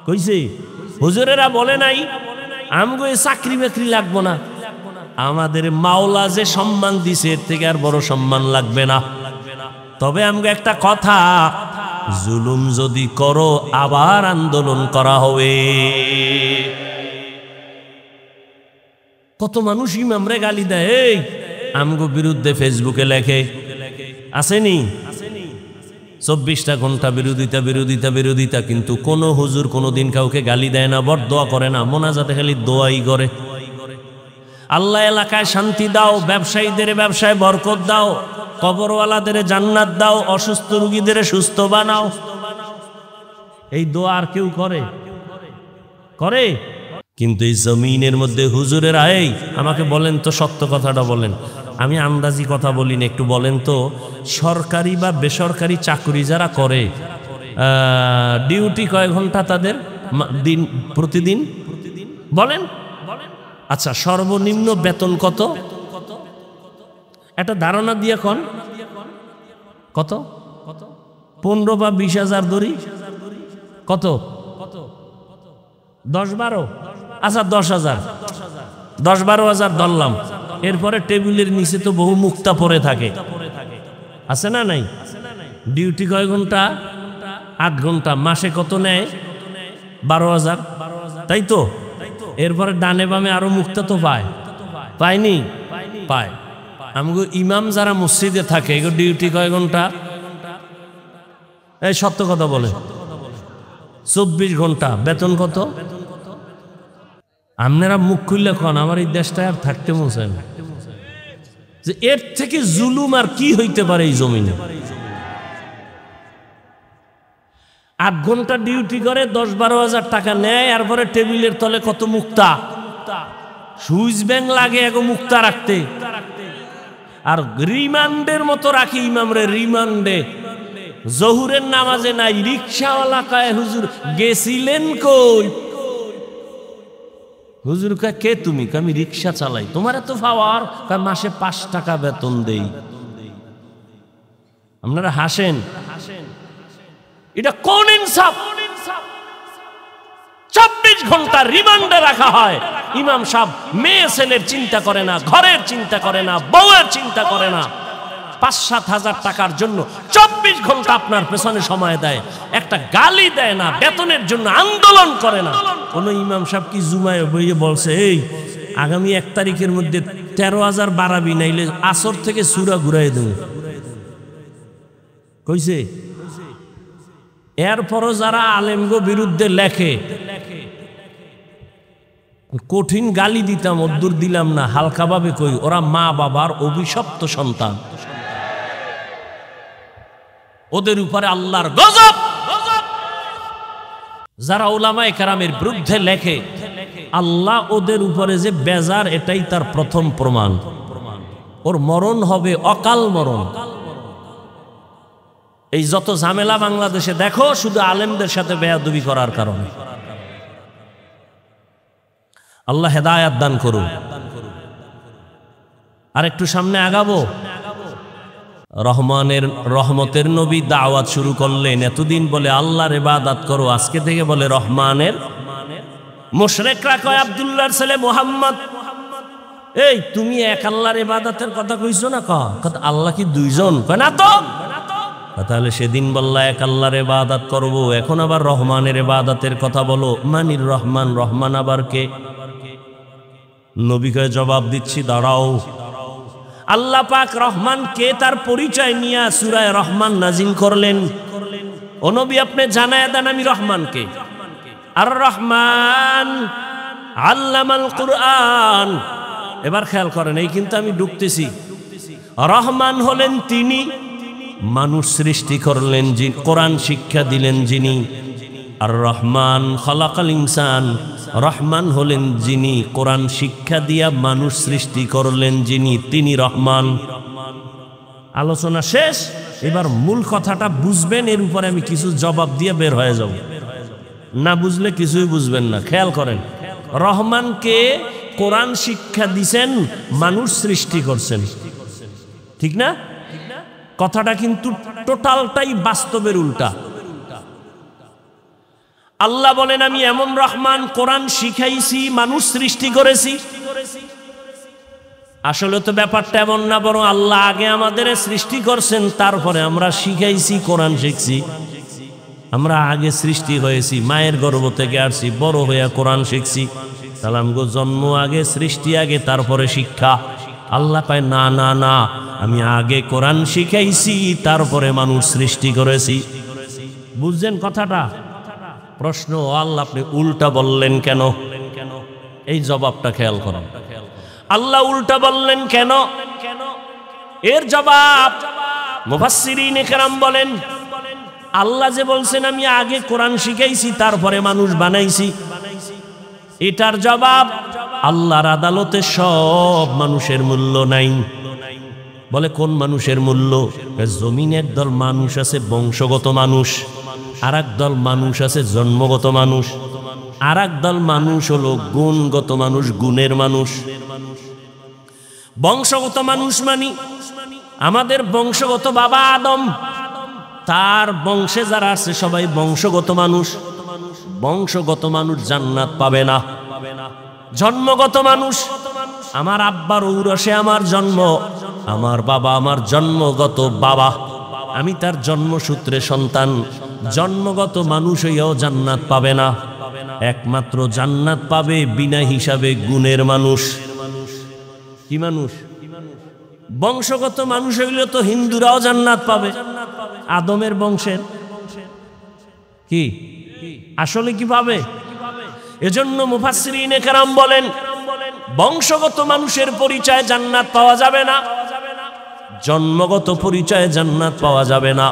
কইছে? হুজুরেরা বলে নাই আমগো এই চাকরি বাকরি লাগবো না, আমাদের মাওলা যে সম্মান দিছে এর থেকে আর বড় সম্মান লাগবে না। তবে আমগো একটা কথা, জুলুম যদি করো আবার আন্দোলন করা হবে। কত মানুষ ইমামরে গালি দেয়, এই আমগো বিরুদ্ধে ফেসবুকে লেখে, আসেনি? 24টা ঘন্টা বিরোধিতা বিরোধিতা বিরোধিতা, কিন্তু কোন হুজুর কোনোদিন কাউকে গালি দেয় না, বরদোয়া করে না, মোনাজাতে খালি দোয়াই করে। আল্লাহ এলাকায় শান্তি দাও, ব্যবসায়ীদের ব্যবসায় বরকত দাও, কবরওয়ালাদের জান্নাত দাও, অসুস্থ রোগীদের সুস্থ বানাও। এই দোয়া আর কেউ করে? কিন্তু এই জমিনের মধ্যে হুজুরের আয় আমাকে বলেন তো, সত্য কথাটা বলেন, আমি আন্দাজি কথা বলি না, একটু বলেন তো, সরকারি বা বেসরকারি চাকরি যারা করে ডিউটি কয় ঘন্টা তাদের দিন প্রতিদিন বলেন? আচ্ছা, সর্বনিম্ন বেতন কত? একটা ধারণা দিয়ে কোন কত? 15 বা 20,000 ধরি, কত? 10-12? আচ্ছা 10,000, 10-12,000 ধরলাম। এরপরে টেবিলের নিচে তো বহু মুক্তা পড়ে থাকে, আছে না নাই? ডিউটি কয় ঘন্টা? 8 ঘন্টা। মাসে কত নেয়? 12,000, তাই তো? এরপরে ডানে বামে আরো মুক্তা তো পায়নি? পায়। আমগো ইমাম যারা মসজিদে থাকে এগো ডিউটি কয় ঘন্টা? এই সত্য কথা বলে 24 ঘন্টা। বেতন কত? আপনারা মুখ খুললে কোন, আমার এই দেশটা আর থাকতে মনে না, যে এর থেকে জুলুম আর কি হইতে পারে এই জমিনে। 8 ঘন্টা ডিউটি করে 10-12,000 টাকা নেয়, এরপরে টেবিলের তলে কত মুক্তা, সুইচ ব্যাংক লাগে এগো মুক্তা রাখতে, আর রিমান্ডের মতো রাখি ইমামরে। রিমান্ডে জহুরের নামাজে নাই, রিক্সাওয়ালা কয় হুজুর গেছিলেন কই? হুজুর কয় কে তুমি? আমি রিক্সা চালাই। তোমার এত পাওয়ার? মাসে 5 টাকা বেতন দেই। আপনারা হাসেন, এটা কোন ইনসাফ? 24 ঘন্টা রিমান্ডে রাখা হয়। ইমাম সাহেব মেয়ে ছেলের চিন্তা করে না, ঘরের চিন্তা করে না, বউয়ের চিন্তা করে না, 5-7 হাজার টাকার জন্য 24 ঘন্টা আপনার পেছনে সময় দেয়, একটা গালি দেয় না, বেতনের জন্য আন্দোলন করে না। কোন ইমাম সাহেব কি জুমায় বইয়ে বলছে এই আগামী 1 তারিখের মধ্যে 13,000 বাড়াবি, নাইলে আসর থেকে সূরা ঘুরাই দেব? কইছে? এরপরও যারা আলেমগো বিরুদ্ধে লেখে, কঠিন গালি দিতাম, অদ্দুর দিলাম না, হালকাভাবে কই, ওরা মা বাবার অভিশপ্ত সন্তান, ওদের উপরে আল্লাহর গজব। যারা উলামায়ে কেরামের বিরুদ্ধে লেখে, আল্লাহ ওদের উপরে যে বেজার, এটাই তার প্রথম প্রমাণ। ওর মরণ হবে অকাল মরণ। এই যত ঝামেলা বাংলাদেশে দেখো, শুধু আলেমদের সাথে বেয়াদবি করার কারণে। আল্লাহ হেদায়াত দান করুন। আর একটু সামনে আগাবো। রহমতের নবী দাওয়াত শুরু করলেন। এতদিন বলে আল্লাহর ইবাদত করো, আজকে থেকে বলে রহমানের। মুশরিকরা কয় আব্দুল্লাহর ছেলে মুহাম্মদ, এই তুমি এক আল্লাহর ইবাদতের কথা কইছো না? কথা আল্লাহ কি দুইজন? কয় না তো। তাহলে সেদিন বললা এক আল্লাহর ইবাদত করব, এখন আবার রহমানের ইবাদতের কথা বলো। মানির রহমান, রহমান আবার কে? নবীকে জবাব দিচ্ছি, দাঁড়াও। আল্লাহ পাক রহমান কে তার পরিচয় নিয়ে সূরা রহমান নাজিল করলেন। ও নবী আপনি জানায় দেন আমি রহমান কে। আর রহমান আল্লামাল কুরআন। এবার খেয়াল করেন, এই কিন্তু আমি ঢুকতেছি। রহমান হলেন তিনি, মানুষ সৃষ্টি করলেন যিনি, কোরআন শিক্ষা দিলেন যিনি। আর রহমান খালাকাল ইনসান, রহমান হলেন যিনি কোরআন শিক্ষা দিয়া মানুষ সৃষ্টি করলেন যিনি, তিনি রহমান। আলোচনা শেষ। এবার মূল কথাটা বুঝবেন, এর উপরে আমি কিছু জবাব দিয়ে বের হয়ে যাব। না বুঝলে কিছুই বুঝবেন না। খেয়াল করেন, রহমানকে কোরআন শিক্ষা দিছেন, মানুষ সৃষ্টি করছেন, ঠিক না? কথাটা কিন্তু টোটালটাই বাস্তবের উল্টা। আল্লাহ বলেন আমি এমন রহমান, কোরআন শিখাইছি, মানুষ সৃষ্টি করেছি। আসলে তো ব্যাপারটা এমন না, বরং আল্লাহ আগে আমাদের সৃষ্টি করছেন, তারপরে আমরা শিখাইছি, কোরআন শিখছি। আমরা আগে সৃষ্টি হয়েছি, মায়ের গর্ভ থেকে আসছি, বড় হইয়া কোরআন শিখছি। তাহলে আমগো জন্ম আগে, সৃষ্টি আগে, তারপরে শিক্ষা। আল্লাহ পায় না না না, আমি আগে কোরআন শিখাইছি, তারপরে মানুষ সৃষ্টি করেছি। বুঝছেন কথাটা? প্রশ্ন, আল্লাহ আপনি উল্টা বললেন কেন? এই জবাবটা খেয়াল করেন। আল্লাহ উল্টা বললেন কেন? এর জবাব মুফাসসিরিনে কেরাম বলেন, আল্লাহ যে বলছেন আমি আগে কোরআন শিখাইছি তারপরে মানুষ বানাইছি, এটার জবাব আল্লাহর আদালতে সব মানুষের মূল্য নাই। বলে কোন মানুষের মূল্য? জমিনে একদল মানুষ আছে বংশগত মানুষ, আর একদল মানুষ আছে জন্মগত মানুষ, আর একদল মানুষ হলো গুণগত মানুষ, গুণের মানুষ। বংশগত মানুষ মানি আমাদের বংশগত বাবা আদম, তার বংশে যারা আছে সবাই বংশগত মানুষ। বংশগত মানুষ জান্নাত পাবে না। জন্মগত মানুষ, আমার আব্বার ঔরসে আমার জন্ম, আমার বাবা আমার জন্মগত বাবা, আমি তার জন্মসূত্রে সন্তান। জন্মগত মানুষ হইয়াও জান্নাত পাবে না। একমাত্র জান্নাত পাবে বিনা হিসাবে গুণের মানুষ। কি মানুষ? বংশগত মানুষ হইলে তো হিন্দুরাও জান্নাত পাবে, আদমের বংশের। কি আসলে কি পাবে? এজন্য মুফাসসিরিনে কেরাম বলেন বংশগত মানুষের পরিচয় জান্নাত পাওয়া যাবে না, জন্মগত পরিচয়ে জান্নাত পাওয়া যাবে না।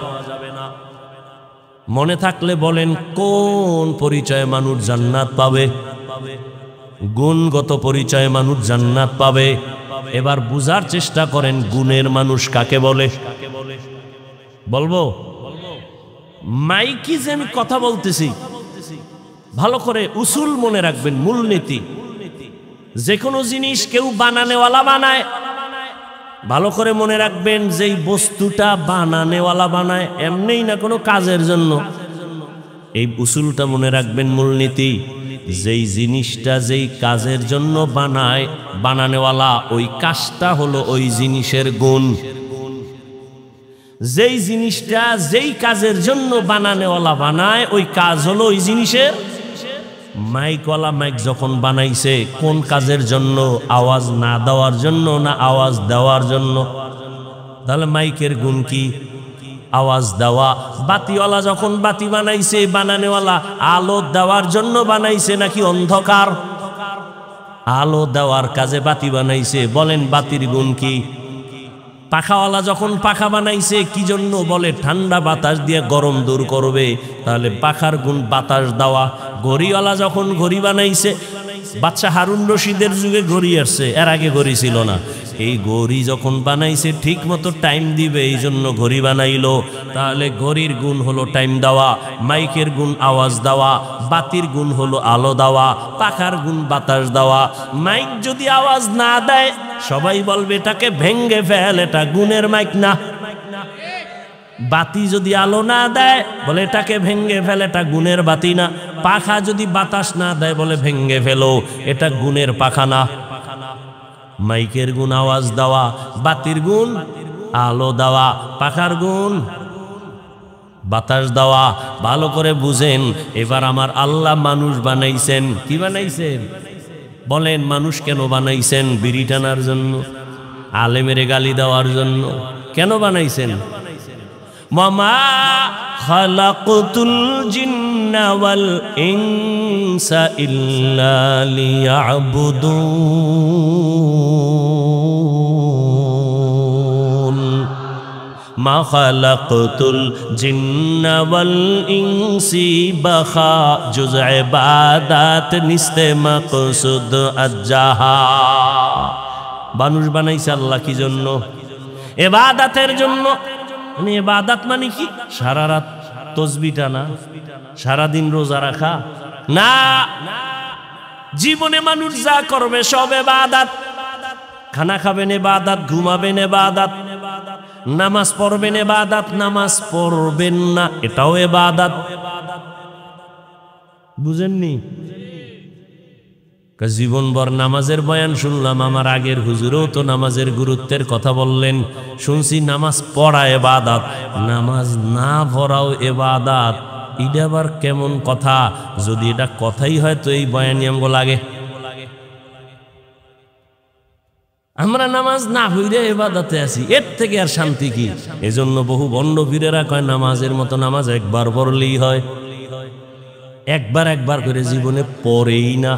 মনে থাকলে বলেন কোন পরিচয়ে মানুষ জান্নাত পাবে? গুণগত পরিচয়ে মানুষ জান্নাত পাবে। এবার বুঝার চেষ্টা করেন গুণের মানুষ কাকে বলে। বলবো মাইকি যে আমি কথা বলতেছি, ভালো করে উসুল মনে রাখবেন, মূলনীতি। যে কোনো জিনিস কেউ বানানেওয়ালা বানায়, ভালো করে মনে রাখবেন যেই বস্তুটা বানানেওয়ালা বানায় এমনিই না কোনো কাজের জন্য। এই উসুলটা মনে রাখবেন, মূলনীতি। যেই জিনিসটা যেই কাজের জন্য বানায় বানানেওয়ালা, ওই কাজটা হলো ওই জিনিসের গুণ। যেই জিনিসটা যেই কাজের জন্য বানানেওয়ালা বানায়, ওই কাজ হলো ওই জিনিসের। মাইকওয়ালা মাইক যখন বানাইছে কোন কাজের জন্য? আওয়াজ না দেওয়ার জন্য না আওয়াজ দেওয়ার জন্য? তাহলে মাইকের গুণ কি? আওয়াজ দেওয়া। বাতিওয়ালা যখন বাতি বানাইছে, বানানেওয়ালা আলো দেওয়ার জন্য বানাইছে নাকি অন্ধকার? আলো দেওয়ার কাজে বাতি বানাইছে। বলেন বাতির গুণ কি? পাখাওয়ালা যখন পাখা বানাইছে কি জন্য? বলে ঠান্ডা বাতাস দিয়ে গরম দূর করবে, তাহলে পাখার গুণ বাতাস দেওয়া। ঘড়িওয়ালা যখন ঘড়ি বানাইছে, বাদশা হারুন রশিদের যুগে ঘড়ি আসছে, এর আগে ঘড়ি ছিল না। এই ঘড়ি যখন বানাইছে ঠিক মতো টাইম দিবে, এই জন্য ঘড়ি বানাইলো। তাহলে ঘড়ির গুণ হলো টাইম দেওয়া, মাইকের গুণ আওয়াজ দেওয়া, বাতির গুণ হলো আলো দেওয়া, পাখার গুণ বাতাস দেওয়া। মাইক যদি আওয়াজ না দেয় সবাই বলবে এটাকে ভেঙ্গে ফেল, এটা গুণের মাইক না। বাতি যদি আলো না দেয় বলে এটাকে ভেঙ্গে ফেল, এটা গুণের বাতি না। পাখা যদি বাতাস না দেয় বলে ভেঙ্গে ফেলো, এটা গুণের পাখা না। মাইকের গুণ আওয়াজ দেওয়া, বাতির গুণ আলো দেওয়া, পাখার গুণ বাতাস দেওয়া। ভালো করে বুঝেন। এবার আমার আল্লাহ মানুষ বানাইছেন। কি বানাইছেন? বলেন মানুষ কেন বানাইছেন? বিড়ি টানার জন্য? আলেমের গালি দেওয়ার জন্য? কেন বানাইছেন? মামা খালাকতুল জিন্না ওয়াল ইনসা ইল্লা লিয়াবুদুন। মা খালাকতুল জিন্না ওয়াল ইনসি বাখা জুজ ইবাদাত নিস্তে মাকসুদ আজ্জাহা। মানুষ বানাইছে আল্লাহ কি জন্য? ইবাদতের জন্য। মানে ইবাদত মানে কি? সারা রাত তাসবিহ টানা, সারাদিন রোজা রাখা না। জীবনে মানুষ যা করবে সব ইবাদত। খানা খাবেন ইবাদত, ঘুমাবেন ইবাদত, নামাজ পড়বেন ইবাদত, নামাজ পড়বেন না এটাও ইবাদত। বুঝেননি? জীবনভর নামাজের বয়ান শুনলাম, আমার আগের হুজুরও তো নামাজের গুরুত্বের কথা বললেন, শুনছি নামাজ পড়া ইবাদত, নামাজ না পড়াও ইবাদত। এটা আবার কেমন কথা? যদি এটা কথাই হয় তো এই বয়ানই আমগো লাগে। আমরা নামাজ না হইরে ইবাদতে আছি, এর থেকে আর শান্তি কি? এজন্য বহু বন্ড পীরেরা কয় নামাজের মতো নামাজ একবার পড়লেই হয়। একবার একবার করে জীবনে পড়েই না।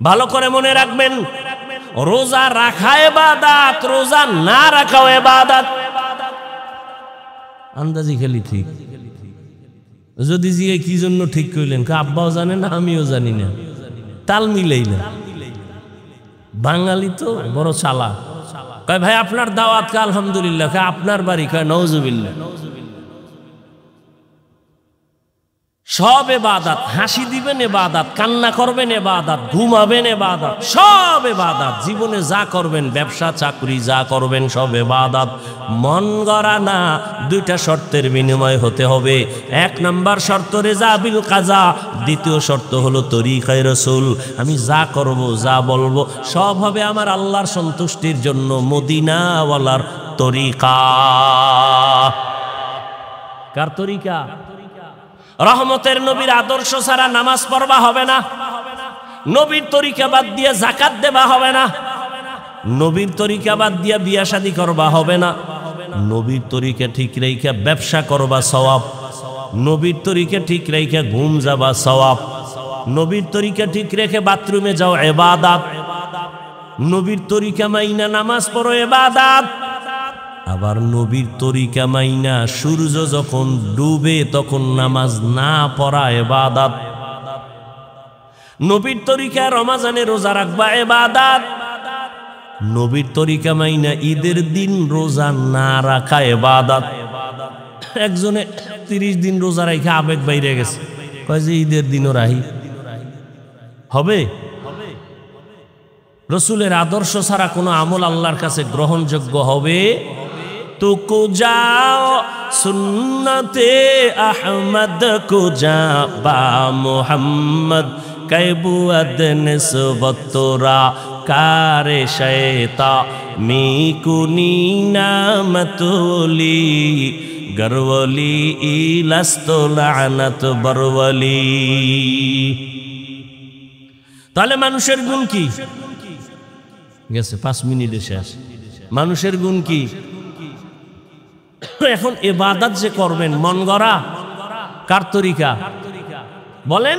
ভালো করে মনে রাখবেন, রোজা রাখা ইবাদত, রোজা না রাখাও ইবাদত। আন্দাজি খেলি ঠিক। যদি জিয়ে কি জন্য ঠিক কইলেন, আব্বাও জানে না আমিও জানি না, তাল মিলেই না। বাঙালি তো বড় চালাক। কয় ভাই আপনার দাওয়াত, কা আলহামদুলিল্লাহ। আপনার বাড়ি, কয় নওজুবিল্লাহ। সব ইবাদত। হাসি দিবেন ইবাদত, কান্না করবেন ইবাদত, ঘুমাবেন ইবাদত, সব ইবাদত। জীবনে যা করবেন, ব্যবসা চাকরি যা করবেন, সব ইবাদত। মন গড়া না, দুইটা শর্তের বিনিময় হতে হবে। এক নাম্বার শর্ত রেজা বিল কাজা, দ্বিতীয় শর্ত হলো তরিকায়ে রাসূল। আমি যা করব, যা বলবো, সব হবে আমার আল্লাহর সন্তুষ্টির জন্য, মদিনাওয়ালার তরিকা। কার তরিকা? রহমতের নবীর আদর্শ ছাড়া নামাজ পড়বা হবে না। নবীর তরিকা বাদ দিয়ে যাকাত দেবা হবে না। নবীর তরিকা বাদ দিয়ে বিয়া শাদী করবা হবে না। নবীর তরিকা ঠিক রেখে ব্যবসা করবা সওয়াব। নবীর তরিকা ঠিক রেখে ঘুম যাবা সওয়াব। নবীর তরিকা ঠিক রেখে বাথরুমে যাও ইবাদত। নবীর তরিকা মাইনা নামাজ পড়ো ইবাদত। আবার নবীর তরিকা মাইনা সূর্য যখন ডুবে তখন নামাজ না পড়া ইবাদত। নবীর তরিকা রমজানে রোজা রাখবা ইবাদত। নবীর তরিকা মাইনা ঈদের দিন রোজা না রাখা ইবাদত। একজনে 30 দিন রোজা রাখা আবেগ বাইরে গেছে, কয় যে ঈদের দিনও রাহি হবে। রসুলের আদর্শ ছাড়া কোনো আমল আল্লাহর কাছে গ্রহণযোগ্য হবে তো কুজাও সুন্নতে আহমদ কুজা বা মুহাম্মদ কাইবুয়াদ নিসবতরা কারে শয়তা মিকুনি নামতুলি গরওলি ইলাস্তু লানাত বরওলি। তাহলে মানুষের গুণ কি? গেছে 5 মিনিটে শেষ। মানুষের গুণ কি? এখন ইবাদত যে করবেন মন গড়া, কার তরিকা বলেন?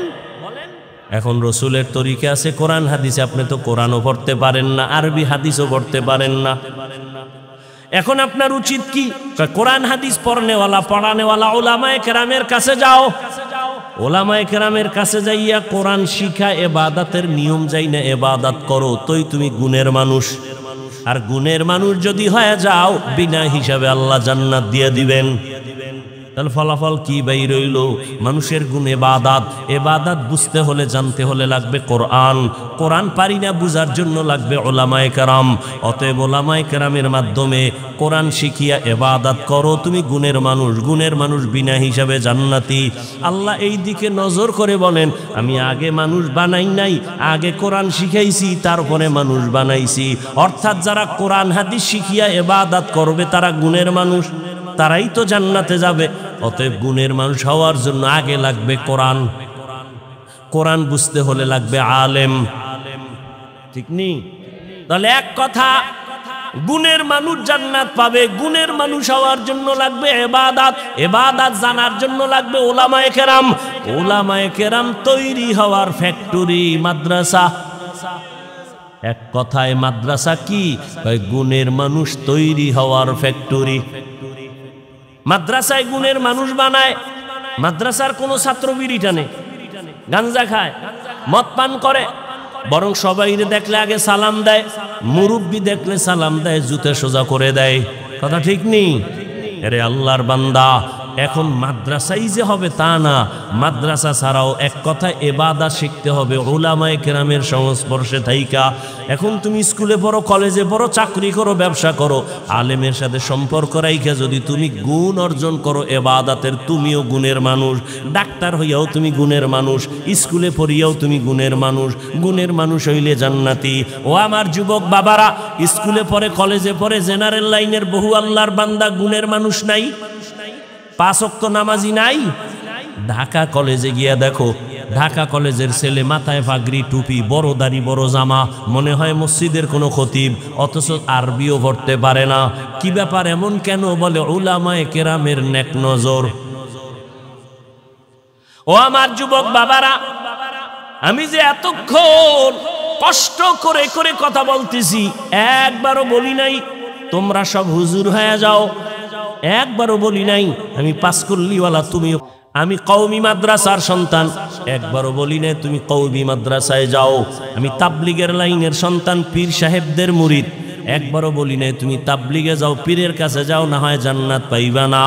এখন রসুলের তরিকা আছে কোরআন হাদিসে। আপনি তো কোরআনও পড়তে পারেন না, আরবি হাদিসও পড়তে পারেন না। এখন আপনার উচিত কি? কোরআন হাদিস পড়নেওয়ালা, পড়ানেওয়ালা উলামায়ে কেরামের কাছে যাও। উলামায়ে কেরামের কাছে যাইয়া কোরআন শিখা ইবাদতের নিয়ম যাই না ইবাদত করো, তোই তুমি গুণের মানুষ। আর গুণের মানুষ যদি হয়ে যাও, বিনা হিসাবে আল্লাহ জান্নাত দিয়ে দিবেন। তাহলে ফলাফল কি বাই রইল? মানুষের গুণ ইবাদত। ইবাদত বুঝতে হলে, জানতে হলে লাগবে কোরআন। কোরআন পারি না বুঝার জন্য লাগবে উলামায়ে কেরাম। অতএব উলামায়ে কেরামের মাধ্যমে কোরআন শিখিয়া ইবাদত করো, তুমি গুণের মানুষ। গুণের মানুষ বিনা হিসাবে জান্নাতি। আল্লাহ এই দিকে নজর করে বলেন, আমি আগে মানুষ বানাই নাই, আগে কোরআন শিখাইছি, তারপরে মানুষ বানাইছি। অর্থাৎ যারা কোরআন হাদিস শিখিয়া ইবাদত করবে তারা গুণের মানুষ, তারাই তো জান্নাতে যাবে। অতএব গুণের মানুষ হওয়ার জন্য আগে লাগবে কোরআন। কোরআন বুঝতে হলে লাগবে আলেম, ঠিক নেই? তাহলে এক কথা, গুণের মানুষ জান্নাত পাবে। গুণের মানুষ হওয়ার জন্য লাগবে ইবাদত। ইবাদত জানার জন্য লাগবে উলামায়ে কেরাম। উলামায়ে কেরাম তৈরি হওয়ার ফ্যাক্টরি মাদ্রাসা। এক কথায় মাদ্রাসা কি? গুণের মানুষ তৈরি হওয়ার ফ্যাক্টরি। মাদ্রাসায় গুণের মানুষ বানায়। মাদ্রাসার কোনো ছাত্র বিড়ি টানে, গাঞ্জা খায়, মদ পান করে, বরং সবাই দেখলে আগে সালাম দেয়, মুরব্বি দেখলে সালাম দেয়, জুতে সোজা করে দেয়। কথা ঠিক নেই? আরে আল্লাহর বান্দা, এখন মাদ্রাসাই যে হবে তা না। মাদ্রাসা ছাড়াও এক কথা ইবাদত শিখতে হবে উলামায়ে কেরামের সংস্পর্শে থাইকা। এখন তুমি স্কুলে পড়ো, কলেজে পড়ো, চাকরি করো, ব্যবসা করো, আলেমের সাথে সম্পর্ক রাইখা যদি তুমি গুণ অর্জন করো ইবাদতের, তুমিও গুণের মানুষ। ডাক্তার হইয়াও তুমি গুণের মানুষ, স্কুলে পড়িয়াও তুমি গুণের মানুষ। গুণের মানুষ হইলে জান্নাতি। ও আমার যুবক বাবারা, স্কুলে পড়ে, কলেজে পড়ে, জেনারেল লাইনের বহু আল্লাহর বান্দা গুণের মানুষ নাই, 5 ওয়াক্ত নামাজি নাই। ঢাকা কলেজে গিয়া দেখো, ঢাকা কলেজের ছেলে মাথায় পাগড়ি, টুপি, বড় দাড়ি, বড় জামা, মনে হয় মসজিদের কোনো খতিব, অথচ আরবিও পড়তে পারে না। কি ব্যাপার, এমন কেন? বলে উলামায়ে কেরামের নেক নজর। ও আমার যুবক বাবারা, আমি যে এতক্ষণ কষ্ট করে করে কথা বলতেছি, একবারও বলি নাই তোমরা সব হুজুর হয়ে যাও, একবারও বলি নাই আমি পাঁচকুল্লিওয়ালা তুমি, আমি কওমি মাদ্রাসার সন্তান, একবারও বলি নাই তুমি কওমি মাদ্রাসায় যাও, আমি তাবলিগের লাইনের সন্তান, পীর সাহেবদের মুরিদ, একবারও বলি নাই তুমি তাবলিগে যাও, পীরের কাছে যাও, না হয় জান্নাত পাইবা না।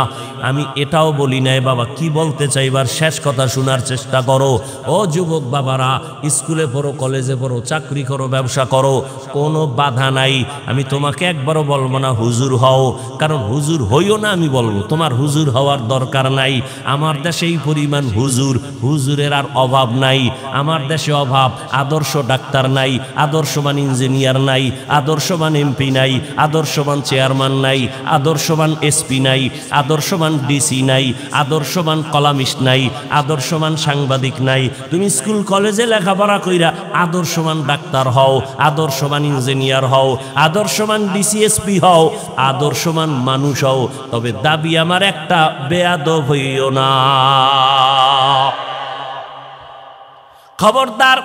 আমি এটাও বলি নাই। বাবা কি বলতে চাইবার শেষ কথা শোনার চেষ্টা করো। ও যুবক বাবারা, স্কুলে পড়ো, কলেজে পড়ো, চাকরি করো, ব্যবসা করো, কোনো বাধা নাই। আমি তোমাকে একবারও বলবো না হুজুর হও, কারণ হুজুর হইও না আমি বলবো, তোমার হুজুর হওয়ার দরকার নাই। আমার দেশে এই পরিমাণ হুজুর, হুজুরের আর অভাব নাই। আমার দেশে অভাব, আদর্শ ডাক্তার নাই, আদর্শবান ইঞ্জিনিয়ার নাই, আদর্শবান এমপি নাই, আদর্শবান চেয়ারম্যান নাই, আদর্শবান এসপি নাই, আদর্শবান ডিসি নাই, আদর্শবান কলামিস্ট নাই, আদর্শবান সাংবাদিক নাই। তুমি স্কুল কলেজে লেখাপড়া কইরা আদর্শবান ডাক্তার হও, আদর্শবান ইঞ্জিনিয়ার হও, আদর্শবান ডিসিএসপি হও, আদর্শবান মানুষ হও, তবে দাবি আমার একটা, বেয়াদব হইও না। খবরদার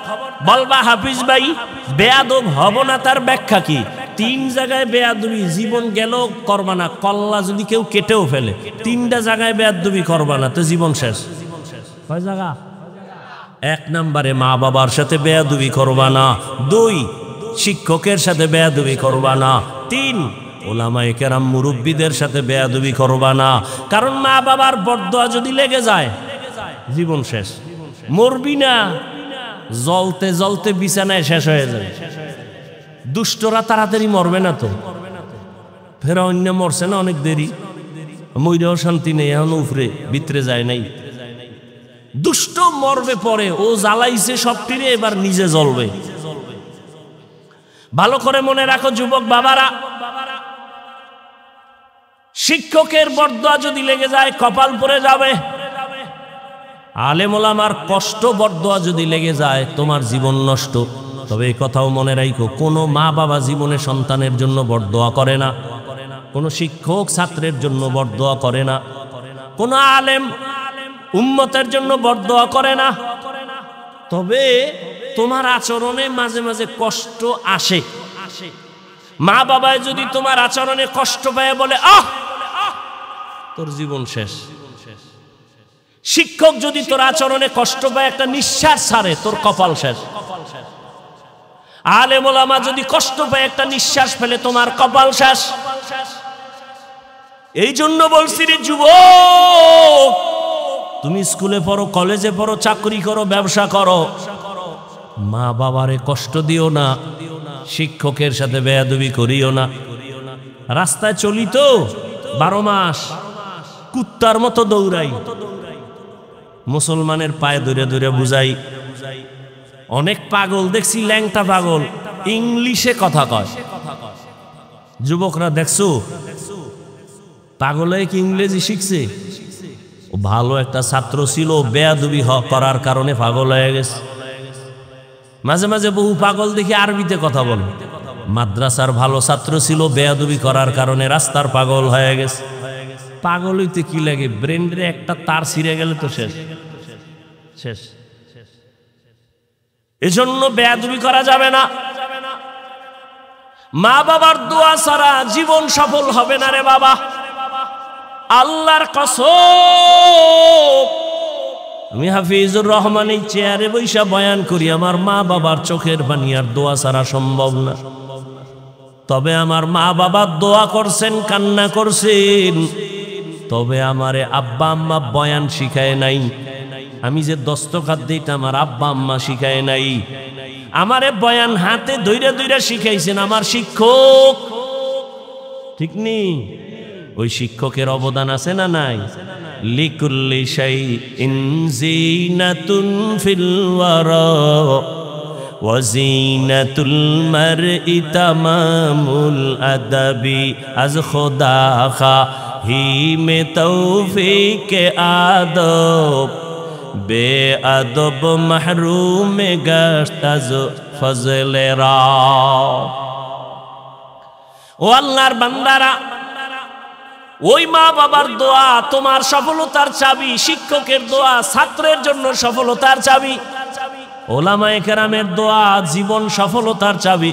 বলবা হাফিজ ভাই বেয়াদব হব না, তার ব্যাখ্যা কি? 3 জায়গায় বেয়াদবি, জীবন গেল করবা না, কল্লা যদি কেউ কেটেও ফেলে, 3টা জায়গায় বেয়াদবি করবা না, তো জীবন শেষ। কয় জায়গা? 1 নম্বরে মা বাবার সাথে বেয়াদবি করবা না, 2 শিক্ষকের সাথে বেয়াদবি করবা না, 3 ওলামায়ে কেরাম মুরব্বীদের সাথে বেয়াদবি করবা না। কারণ মা বাবার বরদোয়া যদি লেগে যায় জীবন শেষ, মরবি না, জ্বলতে জ্বলতে বিছানায় শেষ হয়ে যাবে। দুষ্টরা তাড়াতাড়ি মরবে না তো, ফের অন্য মরছে না অনেক দেরি, মইরাও শান্তি নেই, এখন উপরে ভিতরে যায় নাই। দুষ্ট মরবে পরে, ও জ্বালাইছে সবটিরে, এবার নিজে জ্বলবে। ভালো করে মনে রাখো যুবক বাবারা, শিক্ষকের বরদোয়া যদি লেগে যায় কপাল পড়ে যাবে। আলেম ওলামার কষ্ট বরদোয়া যদি লেগে যায় তোমার জীবন নষ্ট। তবে এই কথাও মনে রাখো, কোনো মা বাবা জীবনে সন্তানের জন্য বরদোয়া করে না, কোনো শিক্ষক ছাত্রের জন্য বরদোয়া করে না, কোনো আলেম উম্মতের জন্য বরদোয়া করে না। তবে তোমার আচরণে মাঝে মাঝে কষ্ট আসে। মা বাবায় যদি তোমার আচরণে কষ্ট পায় বলে আহ, তোর জীবন শেষ। শিক্ষক যদি তোর আচরণে কষ্ট পায়, একটা নিঃশ্বাস ছাড়ে, তোর কপাল শেষ। আলেম ওলামা যদি কষ্ট পায়, একটা নিঃশ্বাস ফেলে, তোমার কপাল শেষ। এই জন্য বলছি রে যুবক, তুমি স্কুলে পড়ো, কলেজে পড়ো, চাকরি করো, ব্যবসা করো, মা বাবারে কষ্ট দিও না, শিক্ষকের সাথে বেয়াদবি করিও না। রাস্তায় চলি তো 12 মাস কুত্তার মতো দৌড়াই, মুসলমানের পায়ে ধরে ধরে বুঝাই। অনেক পাগল দেখছি, ল্যাংটা পাগল, ইংলিশে কথা কয়। যুবকরা দেখছো পাগলে কি ইংরেজি শিখছে? ও ভালো একটা ছাত্র ছিল, বেয়াদবি করার কারণে পাগল হয়ে গেছে। মাঝে মাঝে বহু পাগল দেখি আরবিতে কথা বলে। মাদ্রাসার ভালো ছাত্র ছিল, বেয়াদবি করার কারণে রাস্তার পাগল হয়ে গেছে। পাগল হইতে কি লাগে? ব্রেন্ডে একটা তার ছিঁড়ে গেলে তো শেষ শেষ। এজন্য বেয়াদবি করা যাবে না। মা বাবার দোয়া ছাড়া জীবন সফল হবে না রে বাবা, আল্লাহর কসম। আমি হাফিজুর রহমান এই চেয়ারে বৈশা বয়ান করি, আমার মা বাবার চোখের পানি আর দোয়া ছাড়া সম্ভব না। তবে আমার মা বাবা দোয়া করছেন, কান্না করছেন, তবে আমারে আব্বা আম্মা বয়ান শিখায় নাই। আমি যে দস্তখত দিইটা আমার আব্বা আম্মা শিখায় নাই। আমারে বয়ান হাতে ধইরা ধইরা শিখাইছেন আমার শিক্ষক, ঠিক নি? ওই শিক্ষকের অবদান আছে না নাই? লিকুল্লি শাইইন জিনাতুন ফিল ওয়ারা ওয়া জিনাতুল মারই তামামুল আদাবি আজ খোদা খাহি মে তৌফিক আদব বেআদব মাহরুম গশত আজ ফজলে রা। ও আল্লাহর বান্দারা, ওই মা বাবার দোয়া তোমার সফলতার চাবি, শিক্ষকের দোয়া ছাত্রের জন্য সফলতার চাবি। ওলামায়ে কেরামের দোয়া জীবন সফলতার চাবি।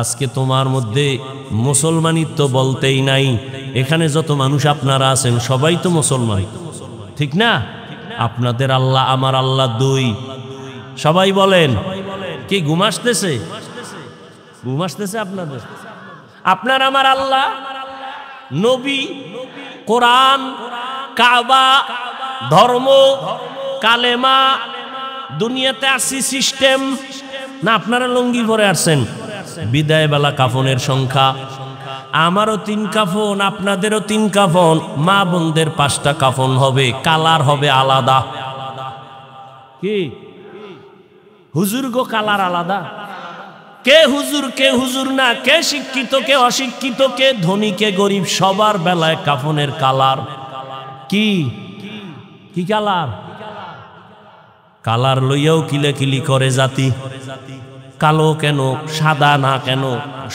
আজকে তোমার মধ্যে মুসলমানিত্ব বলতেই নাই। এখানে যত মানুষ আপনারা আছেন সবাই তো মুসলমান, ঠিক না? আপনাদের আল্লাহ আমার আল্লাহ দুই। সবাই বলেন। কি ঘুম আসতেছে? ঘুম আসতেছে আপনাদের? আপনার আমার আল্লাহ, নবী, কোরআন, কাবা, ধর্ম, কালেমা, দুনিয়াতে আসি সিস্টেম না? আপনারা লুঙ্গি পরে আসছেন। বিদায় বেলা কাফনের সংখ্যা, আমারও 3 কাফন, আপনাদেরও 3 কাফন, মা বোনদের 5টা কাফন হবে, কালার হবে আলাদা। কি হুজুর গো, কালার আলাদা। কে হুজুর কে হুজুর না, কে শিক্ষিত কে অশিক্ষিত, কে ধনী কে গরিব, সবার বেলায় কাফনের কালার কি? কি কালার? কালার লইয়াও কিলাকিলি করে জাতি। কালো কেন, সাদা না কেন,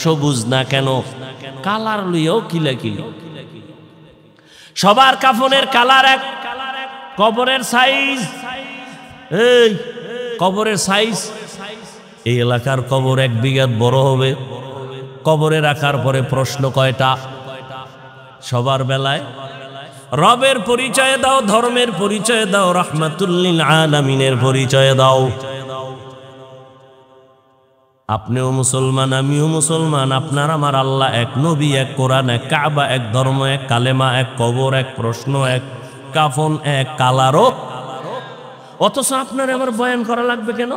সবুজ না কেন, কালার লইয়াও কিলাকিলি। সবার কাফনের কালার এক। কবরের সাইজ, এই কবরের সাইজ, এই এলাকার কবর 1 বিঘা বড় হবে। কবরে রাখার পরে প্রশ্ন কয়টা? সবার বেলায় রবের পরিচয় দাও, ধর্মের পরিচয় দাও, রাহমাতুল লিল আলামিনের পরিচয় দাও। আপনিও মুসলমান, আমিও মুসলমান, আপনার আমার আল্লাহ এক, নবী এক, কোরআন এক, কাবা এক, ধর্ম এক, কালেমা এক, কবর এক, প্রশ্ন এক, কাফন এক, কালারও। অথচ আপনার আমার বয়ান করা লাগবে কেন?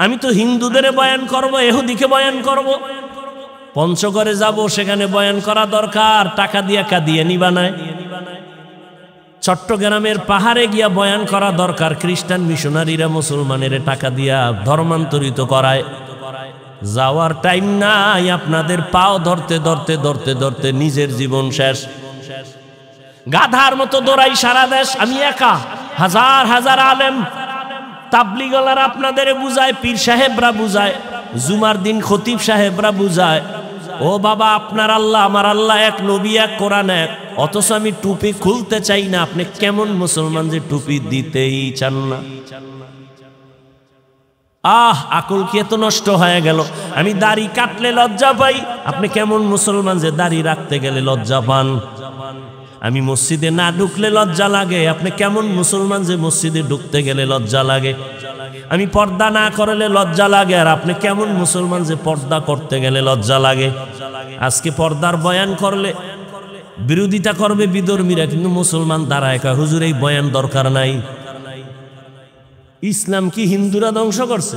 আমি তো হিন্দুদের বয়ান করব, ইহুদিকে বয়ান করব। পঞ্চগড়ে যাব, সেখানে বয়ান করা দরকার, টাকা দিয়ে কাঁদিয়ে নিবা নাই। চট্টগ্রামের পাহাড়ে গিয়া বয়ান করা দরকার, খ্রিস্টান মিশনারিরা মুসলমানের টাকা দিয়া ধর্মান্তরিত করায়। যাওয়ার টাইম নাই আপনাদের। পাও ধরতে ধরতে ধরতে ধরতে নিজের জীবন শেষ। গাধার মতো দৌড়াই সারা দেশ। আমি একা, হাজার হাজার আলেম তাবলিগলারা আপনাদের বুঝায়, পীর সাহেবরা বুঝায়, জুমার দিন খতিব সাহেবরা বুঝায়, ও বাবা আপনার আল্লাহ আমার আল্লাহ এক, নবী এক, কোরআন এক। অথচ আমি টুপি খুলতে চাই না। আপনি কেমন মুসলমান যে টুপি দিতেই চান না? আকল কি এত নষ্ট হয়ে গেল? আমি দাড়ি কাটলে লজ্জা পাই, আপনি কেমন মুসলমান যে দাড়ি রাখতে গেলে লজ্জা পান? আমি মসজিদে না ঢুকলে লজ্জা লাগে, আপনি কেমন মুসলমান যে মসজিদে ঢুকতে গেলে লজ্জা লাগে? আমি পর্দা না করলে লজ্জা লাগে, আর আপনি কেমন মুসলমান যে পর্দা করতে গেলে লজ্জা লাগে? আজকে পর্দার বয়ান করলে বিরোধিতা করবে বিধর্মীরা, কিন্তু মুসলমান দাঁড়ায় কয় হুজুর এই বয়ান দরকার নাই। ইসলাম কি হিন্দুরা ধ্বংস করছে?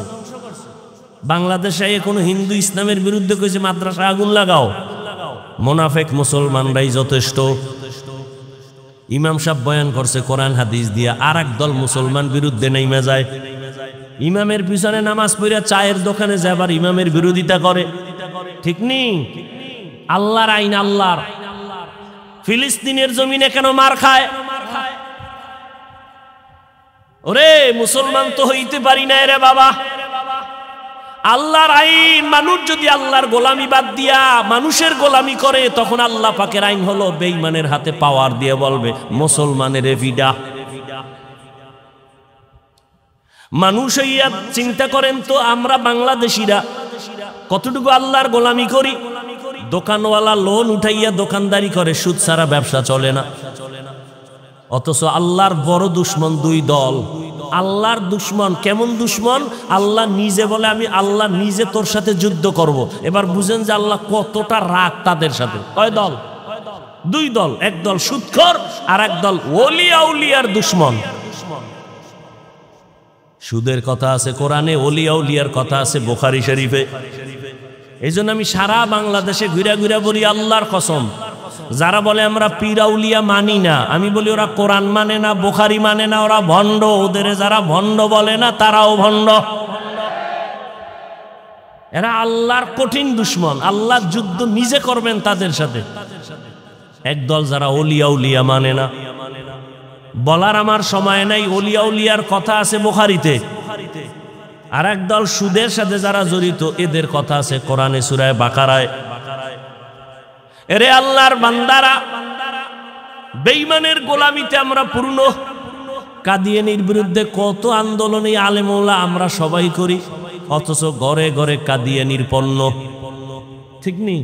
বাংলাদেশে কোনো হিন্দু ইসলামের বিরুদ্ধে কইছে মাদ্রাসা আগুন লাগাও? মোনাফেক মুসলমানরাই যথেষ্ট। ইমাম সাহেব বয়ান করছে কোরআন হাদিস দিয়া, আর এক দল মুসলমান বিরুদ্ধে নেমে যায়। ইমামের পিছনে নামাজ পড়া চায়ের দোকানে যায়, আবার ইমামের বিরোধিতা করে। ঠিক নেই? আল্লাহর আইন আল্লাহর। ফিলিস্তিনের জমিনে কেন মার খায়? ওরে মুসলমান তো হইতে পারি না রে বাবা। আল্লাহর আইন, মানুষ যদি আল্লাহর গোলামি বাদ দিয়া মানুষের গোলামি করে, তখন আল্লাহ পাকের আইন হলো বেঈমানের হাতে পাওয়ার দিয়ে বলবে মুসলমানের এভিডা। মানুষ হইয়া চিন্তা করেন তো, আমরা বাংলাদেশিরা কতটুকু আল্লাহর গোলামি করি? দোকানওয়ালা লোন উঠাইয়া দোকানদারি করে, সুদ ছাড়া ব্যবসা চলে না। অথচ আল্লাহর বড় দুশ্মন 2 দল। আল্লাহর দুশ্মন কেমন দুশ্মন? আল্লাহ নিজে বলে আমি আল্লাহ নিজে তোর সাথে যুদ্ধ করব। এবার বুঝেন যে আল্লাহ কতটা রাগ তাদের সাথে। কয় দল? 2 দল। এক দল সুদখোর, আর এক দল ওলিয়া উলিয়ার দুশ্মন। সুদের কথা আছে কোরআনে, ওলিয়া উলিয়ার কথা আছে বুখারী শরীফে। এই জন্য আমি সারা বাংলাদেশে ঘুরা ঘুরা বলি আল্লাহর কসম, যারা বলে আমরা পীর আউলিয়া মানি না, আমি বলি ওরা কোরআন মানে না, বুখারী মানে না, ওরা ভণ্ড। ওদের যারা ভণ্ড বলে না তারাও ভণ্ড। এরা আল্লাহর কঠিন দুশ্মন। আল্লাহর যুদ্ধ নিজে করবেন তাদের সাথে। একদল যারা ওলিয়া উলিয়া মানে না, বলার আমার সময় নাই, ওলিয়া উলিয়ার কথা আছে বুখারীতে। আর একদল সুদের সাথে যারা জড়িত, এদের কথা আছে কোরআনে সূরা বাকারায়। এরে আল্লাহর বান্দারা, বেঈমানের গোলামিতে আমরা পূর্ণ। কাদিয়ানির বিরুদ্ধে কত আন্দোলনে আলেমওয়ালা আমরা সবাই করি, অথচ ঘরে ঘরে কাদিয়ানির পণ্য। ঠিক নেই?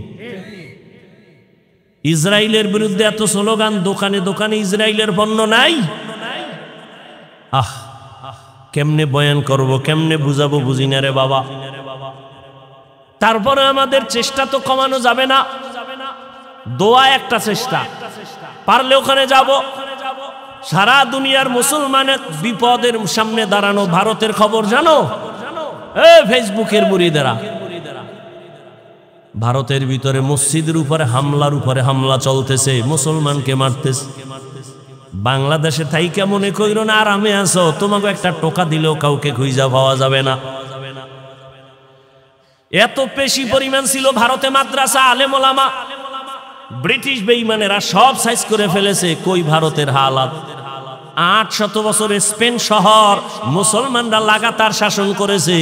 ইসরায়েলের বিরুদ্ধে এত স্লোগান, দোকানে দোকানে ইসরায়েলের পণ্য নাই। কেমনে বয়ান করব, কেমনে বুঝাবো, বুঝি না রে বাবা। তারপরে আমাদের চেষ্টা তো কমানো যাবে না। দোয়া একটা চেষ্টা, পারলে ওখানে যাব। সারা দুনিয়ার মুসলমানের বিপদের সামনে দাঁড়ানো। ভারতের খবর জানো? ফেসবুকের মুরিদেরা ভারতের ভিতরে মসজিদের উপরে হামলা চলতেছে, মুসলমানকে মারতেছে। বাংলাদেশে থাইকা মনে কইরো না আরামে আছো, তোমাকে একটা টোকা দিলেও কাউকে খুঁজা পাওয়া যাবে না। এত বেশি পরিমাণ ছিল ভারতে মাদ্রাসা, আলেম ওলামা। ব্রিটিশ বেঈমানেরা সব সাইজ করে ফেলেছে। কই ভারতের হালাত? 800 বছরের স্পেন শহর মুসলমানরা লাগাতার শাসন করেছে।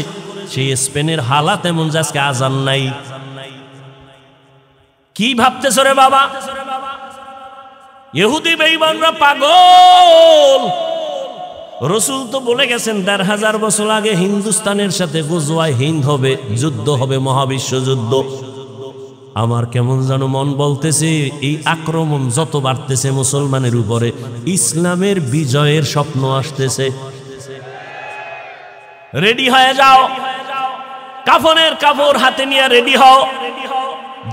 সেই স্পেনের হালাত এমন যে আজকে আজান নাই। কি ভাবতেছ রে বাবা? ইহুদি বেঈমানরা পাগল। রসুল তো বলে গেছেন 1500 বছর আগে হিন্দুস্তানের সাথে গজওয়ায়ে হিন্দ হবে, যুদ্ধ হবে, মহাবিশ্ব যুদ্ধ। আমার কেমন যেন মন বলতেছে এই আক্রমণ যত বাড়তেছে মুসলমানের উপরে, ইসলামের বিজয়ের স্বপ্ন আসতেছে। রেডি হয়ে যাও, কাফনের কাপড় হাতে নিয়ে রেডি হও।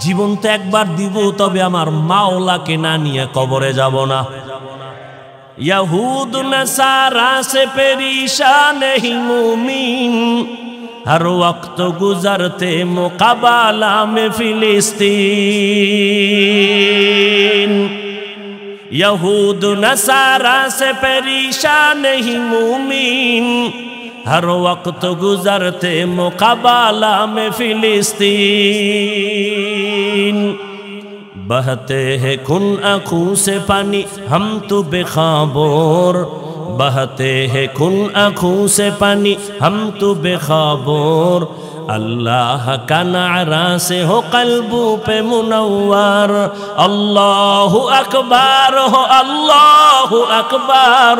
জীবন তো একবার দিব, তবে আমার মাওলাকে না নিয়ে কবরে যাব না। यहूद नसारा से परेशान ही मुमीन, हर वक्त गुजरते मुकाबला में फिलिस्तीन। यहूद नसारा से परेशान ही मुमीन, हर वक्त गुजरते मुकाबला में फिलिस्तीन। बहते हैं खून आँखों से पानी हम तो बेखबर, बहते हैं खून आँखों से पानी हम तो बेखबर। अल्लाह का नारा से हो कल्बों पे मुनव्वर। अल्लाहु अकबर हो, अल्लाहु अकबर,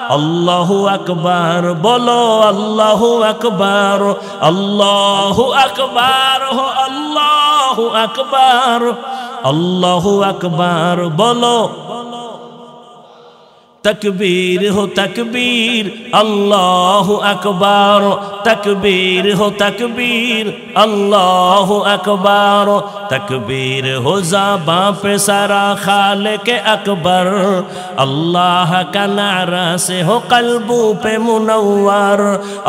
अल्लाहु अकबर बोलो, अल्लाहु अकबर, अल्लाहु अकबर हो, अल्लाहु अकबर, अल्लाहु अकबर बोलो। तकबीर हो तकबीर, अल्लाहु अकबर, तकबीर हो तकबीर, अल्लाहु अकबर, तकबीर हो ज़बां पे सारा खालिक अकबर। अल्लाह का नारा से हो कल्बों पे मुनव्वर।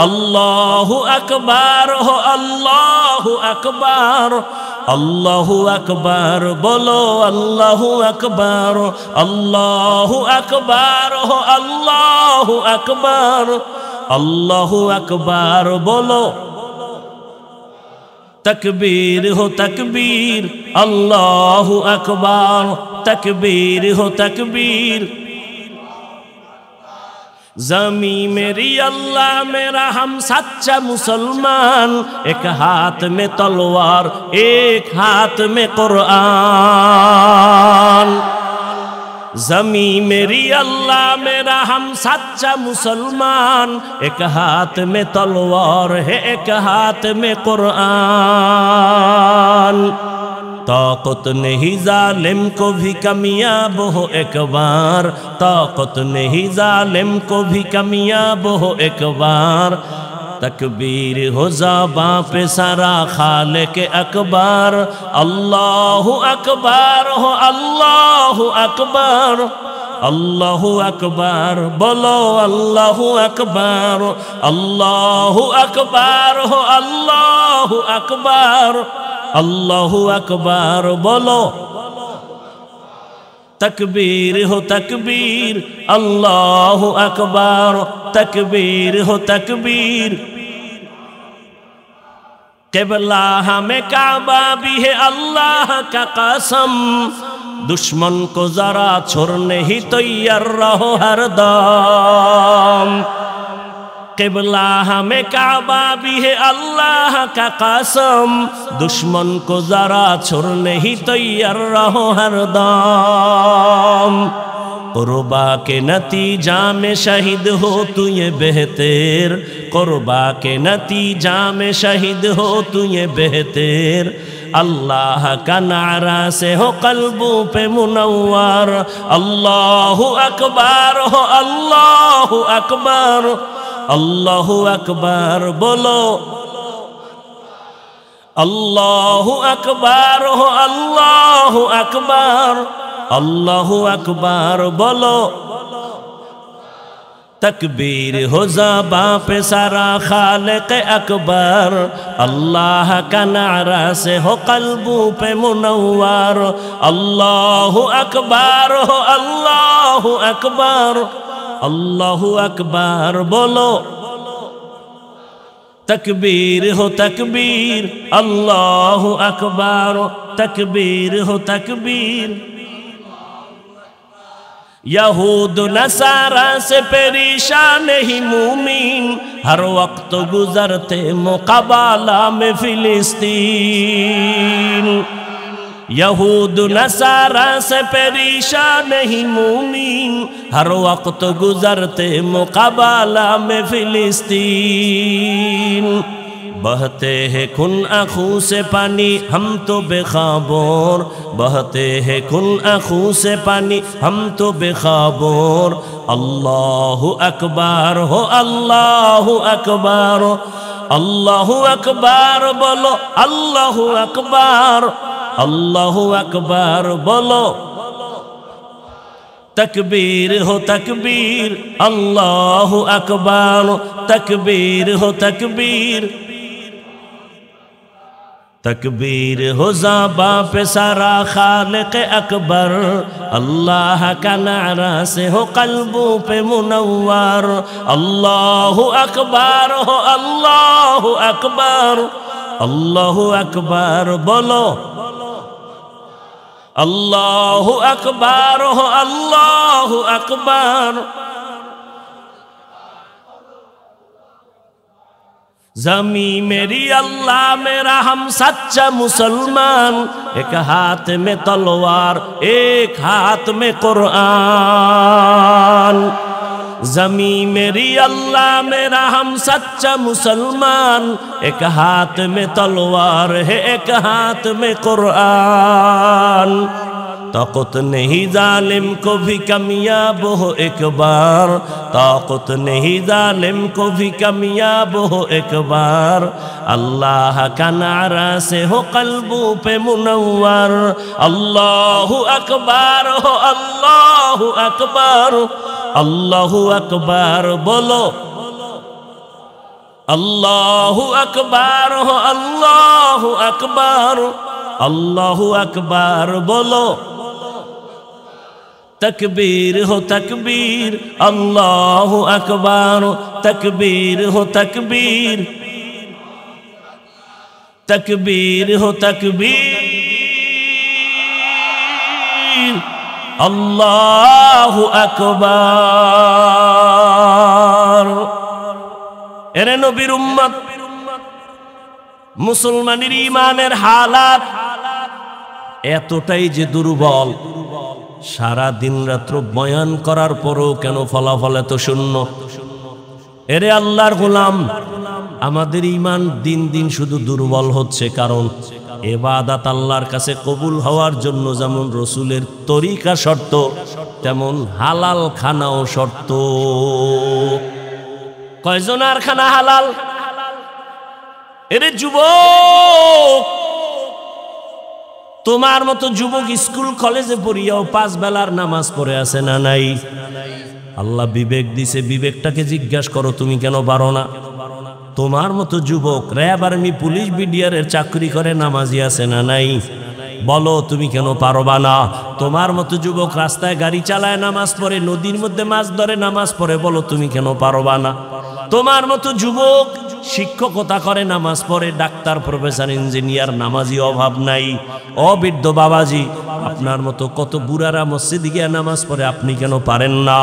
अल्लाहु अकबर हो, अल्लाहु अकबर, अल्लाहु अकबर बोलो, अल्लाहु अकबर, अल्लाहु अकबर हो, अल्लाहु अकबर, अल्लाहु अकबर बोलो। तकबीर हो तकबीर, अल्लाहु अकबर, तकबीर हो तकबीर। ज़मी मेरी अल्लाह मेरा हम सच्चा मुसलमान, एक हाथ में तलवार एक हाथ में कुरान। ज़मी मेरी अल्लाह मेरा हम सच्चा मुसलमान, एक हाथ में तलवार है एक हाथ में कुरान। ताकत नहीं जालिम को भी कामयाब हो एक बार, ताकत नहीं जालिम को भी कामयाब हो एक बार। तकबीर हो ज़बां पे सारा खालिक अकबर। अल्लाहु अकबर हो, अल्लाहु अकबर, अल्लाहु अकबर बोलो, अल्लाहु अकबर, अल्लाहु अकबर हो, अल्लाहु अकबर, अल्लाहु अकबर बोलो। तकबीर हो तकबीर, अल्लाहु अकबर, तकबीर हो तकबीर। क़िबला हमें काबा भी है अल्लाह का कसम, दुश्मन को जरा छोड़ने ही तैयार रहो हरदम। क़िबला हमें काबा भी है अल्लाह का कसम, दुश्मन को जरा छोड़ने ही तैयार रहो हरदम। कुर्बा के नतीजा में शहीद हो तू ये बेहतर, कुर्बा के नतीजा में शहीद हो तू ये बेहतर। अल्लाह का नारा से हो कल्बों पे मुनव्वर। अल्लाहु अकबर हो, अल्लाहु अकबर, अल्लाहु अकबर बोलो। अल्लाहु अकबर हो, अल्लाहु अकबर, अल्लाहु अकबर बोलो। तकबीर हो ज़बां पे सारा खालिक अकबर। अल्लाह का नारा से हो कल्बों पे मुनव्वर। अल्लाहु अकबर हो, अल्लाहु अकबर, अल्लाहु अकबर बोलो। तकबीर हो तकबीर, अल्लाहु अकबर, तकबीर हो तकबीर। यहूद नसारा से परेशान ही मूमिन हर वक्त गुजरते मुकाबला में फिलिस्तीन। यहूद नसारा से परेशान ही मूमिन हर वक्त गुजरते मुकाबला में फिलिस्तीन। बहते हैं खून आँखों से पानी हम तो बेखबर, बहते हैं खून आँखों से पानी हम तो बेखबर। अल्लाहु अकबर हो, अल्लाहु अकबर, अल्लाहु अकबर बोलो। अल्लाहु अकबर, अल्लाहु अकबर बोलो। तकबीर हो तकबीर, अल्लाहु अकबर, तकबीर हो तकबीर। तकबीर हो ज़बां पे सारा खालिक अकबर। अल्लाह का नारा से हो कल्बों पे मुनव्वर। अल्लाहु अकबर हो, अल्लाहु अकबर, अल्लाहु अकबर बोलो। अल्लाहु अकबर हो, अल्लाहु अकबर। ज़मी मेरी अल्लाह मेरा हम सच्चा मुसलमान। एक हाथ में तलवार एक हाथ में कुरान। ज़मी मेरी अल्लाह मेरा हम सच्चा मुसलमान। एक हाथ में तलवार है एक हाथ में कुरान। ताकत नहीं जालिम को भी कामयाब हो एक बार, ताकत नहीं जालिम को भी कामयाब हो एक बार। अल्लाह का नारा से हो कल्बों पे मुनव्वर। अल्लाहु अकबर हो, अल्लाहु अकबर, अल्लाहु अकबर बोलो। अल्लाहु अकबर हो, अल्लाहु अकबर, अल्लाहु अकबर बोलो। तकबीर हो तकबीर, अल्लाहु अकबर, तकबीर हो तकबीर। तकबीर हो तकबीर, अल्लाहु अकबर। एरे नबीर उम्मत मुसलमाনের ইমানের হালাত এতটাই যে দুর্বল, সারা দিন রাত্র বয়ান করার পরও কেন ফলাফল এত শূন্য। এরে আল্লাহর গোলাম, আমাদের ঈমান দিন দিন শুধু দুর্বল হচ্ছে, কারণ ইবাদত আল্লাহর কাছে কবুল হওয়ার জন্য যেমন রসুলের তরিকা শর্ত, তেমন হালাল খানাও শর্ত। কয়জনার খানা হালাল? এরে যুবক, তোমার মতো যুবক স্কুল কলেজে পড়িয়াও 5 বেলার নামাজ পড়ে আছে না নাই? আল্লাহ বিবেক দিছে, বিবেকটাকে জিজ্ঞাসা করো তুমি কেন পারো না? তোমার মতো যুবক র্যাব আর্মি পুলিশ বিডিআরের চাকরি করে নামাজি আছে না নাই? বলো তুমি কেন পারবা না? তোমার মতো যুবক রাস্তায় গাড়ি চালায় নামাজ পড়ে, নদীর মধ্যে মাছ ধরে নামাজ পড়ে, বলো তুমি কেন পারবা না? তোমার মতো যুবক শিক্ষকতা করে নামাজ পড়ে, ডাক্তার প্রফেসর ইঞ্জিনিয়ার নামাজি অভাব নাই। অবৃদ্ধ বাবাজি, আপনার মতো কত বুড়ারা মসজিদে গিয়ে নামাজ পড়ে, আপনি কেন পারেন না?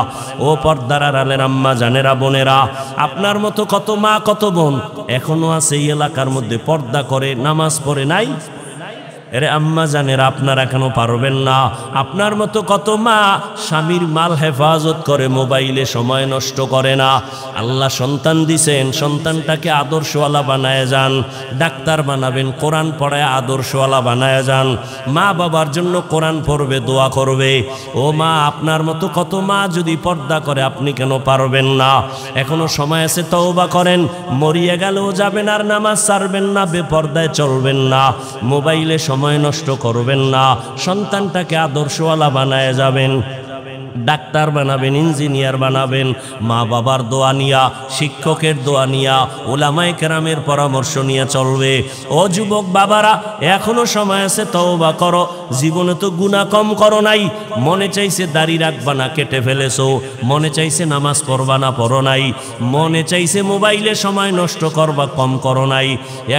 ও পর্দার আড়ালের আম্মা জানেরা বোনেরা, আপনার মতো কত মা কত বোন এখনো আছে এই এলাকার মধ্যে পর্দা করে নামাজ পড়ে নাই? এরে আম্মা জানেরা আপনারা কেন পারবেন না? আপনার মতো কত মা স্বামীর মাল হেফাজত করে, মোবাইলে সময় নষ্ট করে না। আল্লাহ সন্তান দিছেন, সন্তানটাকে আদর্শওয়ালা বানায় যান, ডাক্তার বানাবেন, কোরআন পড়ায় আদর্শওয়ালা বানায় যান। মা বাবার জন্য কোরআন পড়বে, দোয়া করবে। ও মা, আপনার মতো কত মা যদি পর্দা করে, আপনি কেন পারবেন না? এখনো সময় আছে, তওবা করেন। মরিয়ে গেলেও যাবেন আর নামাজ ছাড়বেন না, বেপর্দায় চলবেন না, মোবাইলে সময় নষ্ট করবেন না, সন্তানটাকে আদর্শওয়ালা বানায় যাবেন, ডাক্তার বানাবেন, ইঞ্জিনিয়ার বানাবেন। মা বাবার দোয়া নিয়া, শিক্ষকের দোয়া নিয়া, উলামায়ে কেরামের পরামর্শ নিয়ে চলবে। ও যুবক বাবারা, এখনো সময় আছে, তওবা করো। জীবনে তো গুনাহ কম করো নাই। মনে চাইছে দাড়ি রাখবা না, কেটে ফেলেছো। মনে চাইছে নামাজ পড়বা না, পড়ো নাই। মনে চাইছে মোবাইলে সময় নষ্ট করবা, কম করো নাই।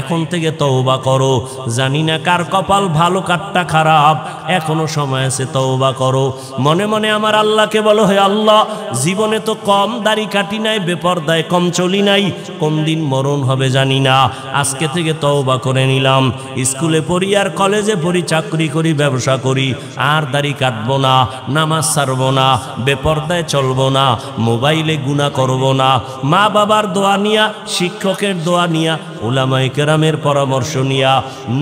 এখন থেকে তওবা করো। জানি না কার কপাল ভালো, কারটা খারাপ। এখনো সময় আছে, তওবা করো। মনে মনে আমার আল্লাহকে বলো, হে আল্লাহ, জীবনে তো কম দাড়ি কাটি নাই, বেপরদায় কম চলি নাই, কোন দিন মরণ হবে জানি না। আজকে থেকে তওবা করে নিলাম। স্কুলে পড়ি আর কলেজে পড়ি, চাকরি করি, ব্যবসা করি, আর দাড়ি কাটবো না, নামাজ ছাড়বো না, বেপরদায় চলবো না, মোবাইলে গুনাহ করবো না। মা বাবার দোয়া নিয়া, শিক্ষকের দোয়া নিয়া, উলামায়ে কেরামের পরামর্শ নিয়া,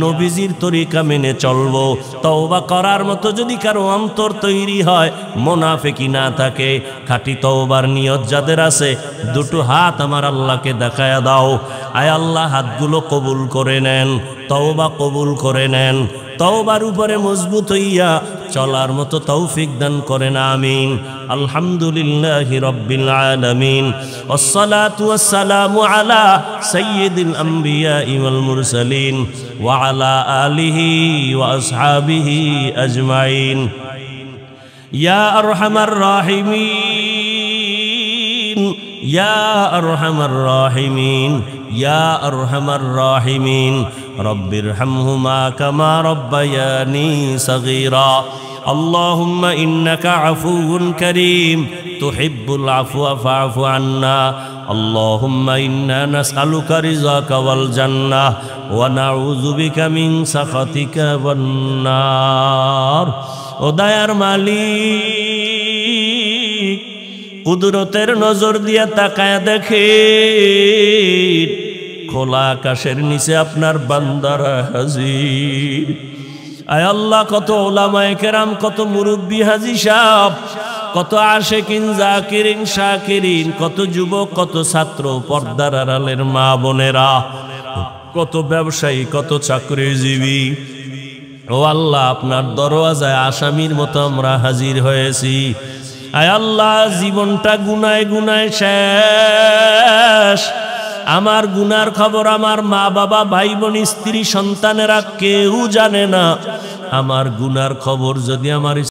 নবীজির তরিকা মেনে চলবো। তওবা করার মতো যদি কারো অন্তর তৈরি হয়, মুনাফিকি না থাকে, খাঁটি তওবার নিয়ত যাদের আছে, দুটো হাত আমার আল্লাহকে দেখায়া দাও। আয় আল্লাহ, হাতগুলো কবুল করে নেন, তওবা কবুল করে নেন। তওবার উপরে মজবুত হইয়া চলার মতো তৌফিক দান করেন, আমিন। আলহামদুলিল্লাহি রাব্বিল আলামিন, ওয়াসসালাতু ওয়াসসালামু আলা সাইয়্যিদিল আমবিয়া ওয়াল মুরসালিন ওয়া আলা আলিহি ওয়া আসহাবিহি আজমাইন। ইয়া আরহামার রাহিমিন, ইয়া আরহামার রাহিমিন, ইয়া আরহামার রাহিমিন। রব্বিরহামহুমা কামা রব্বায়ানি সগীরা। আল্লাহুম্মা ইন্নাকা আফুউন কারীম, তুহিব্বুল আফওয়া ফা'ফু আন্না। আল্লাহুম্মা ইন্না নাসআলুকা রিযাকা ওয়াল জান্নাহ ওয়া নাউযু বিকা মিন সাখাতিকা ওয়ান নার। ও দয়ার মালিক, কুদরতের নজর দিয়া তাকায়া দেখেন, খোলা আকাশের নিচে আপনার বান্দারা হাজির। আয় আল্লাহ, কত উলামায়ে কেরাম, কত মুরব্বী হাজী সাহেব, কত আশিকিন, জাকিরিন, শাকিরিন, কত যুবক, কত ছাত্র, পর্দার আড়ালের মা বোনেরা, কত ব্যবসায়ী, কত চাকরিজীবী। ও আল্লাহ, আপনার দরওয়াজায় আসামির মতো আমরা হাজির হয়েছি। আয় আল্লাহ, জীবনটা গুনায় গুনায় শেষ। আমার গুনার খবর আমার মা বাবা, ভাই বোন, স্ত্রী, সন্তানেরা কেউ জানে না। আমার গুনার খবর যদি আমার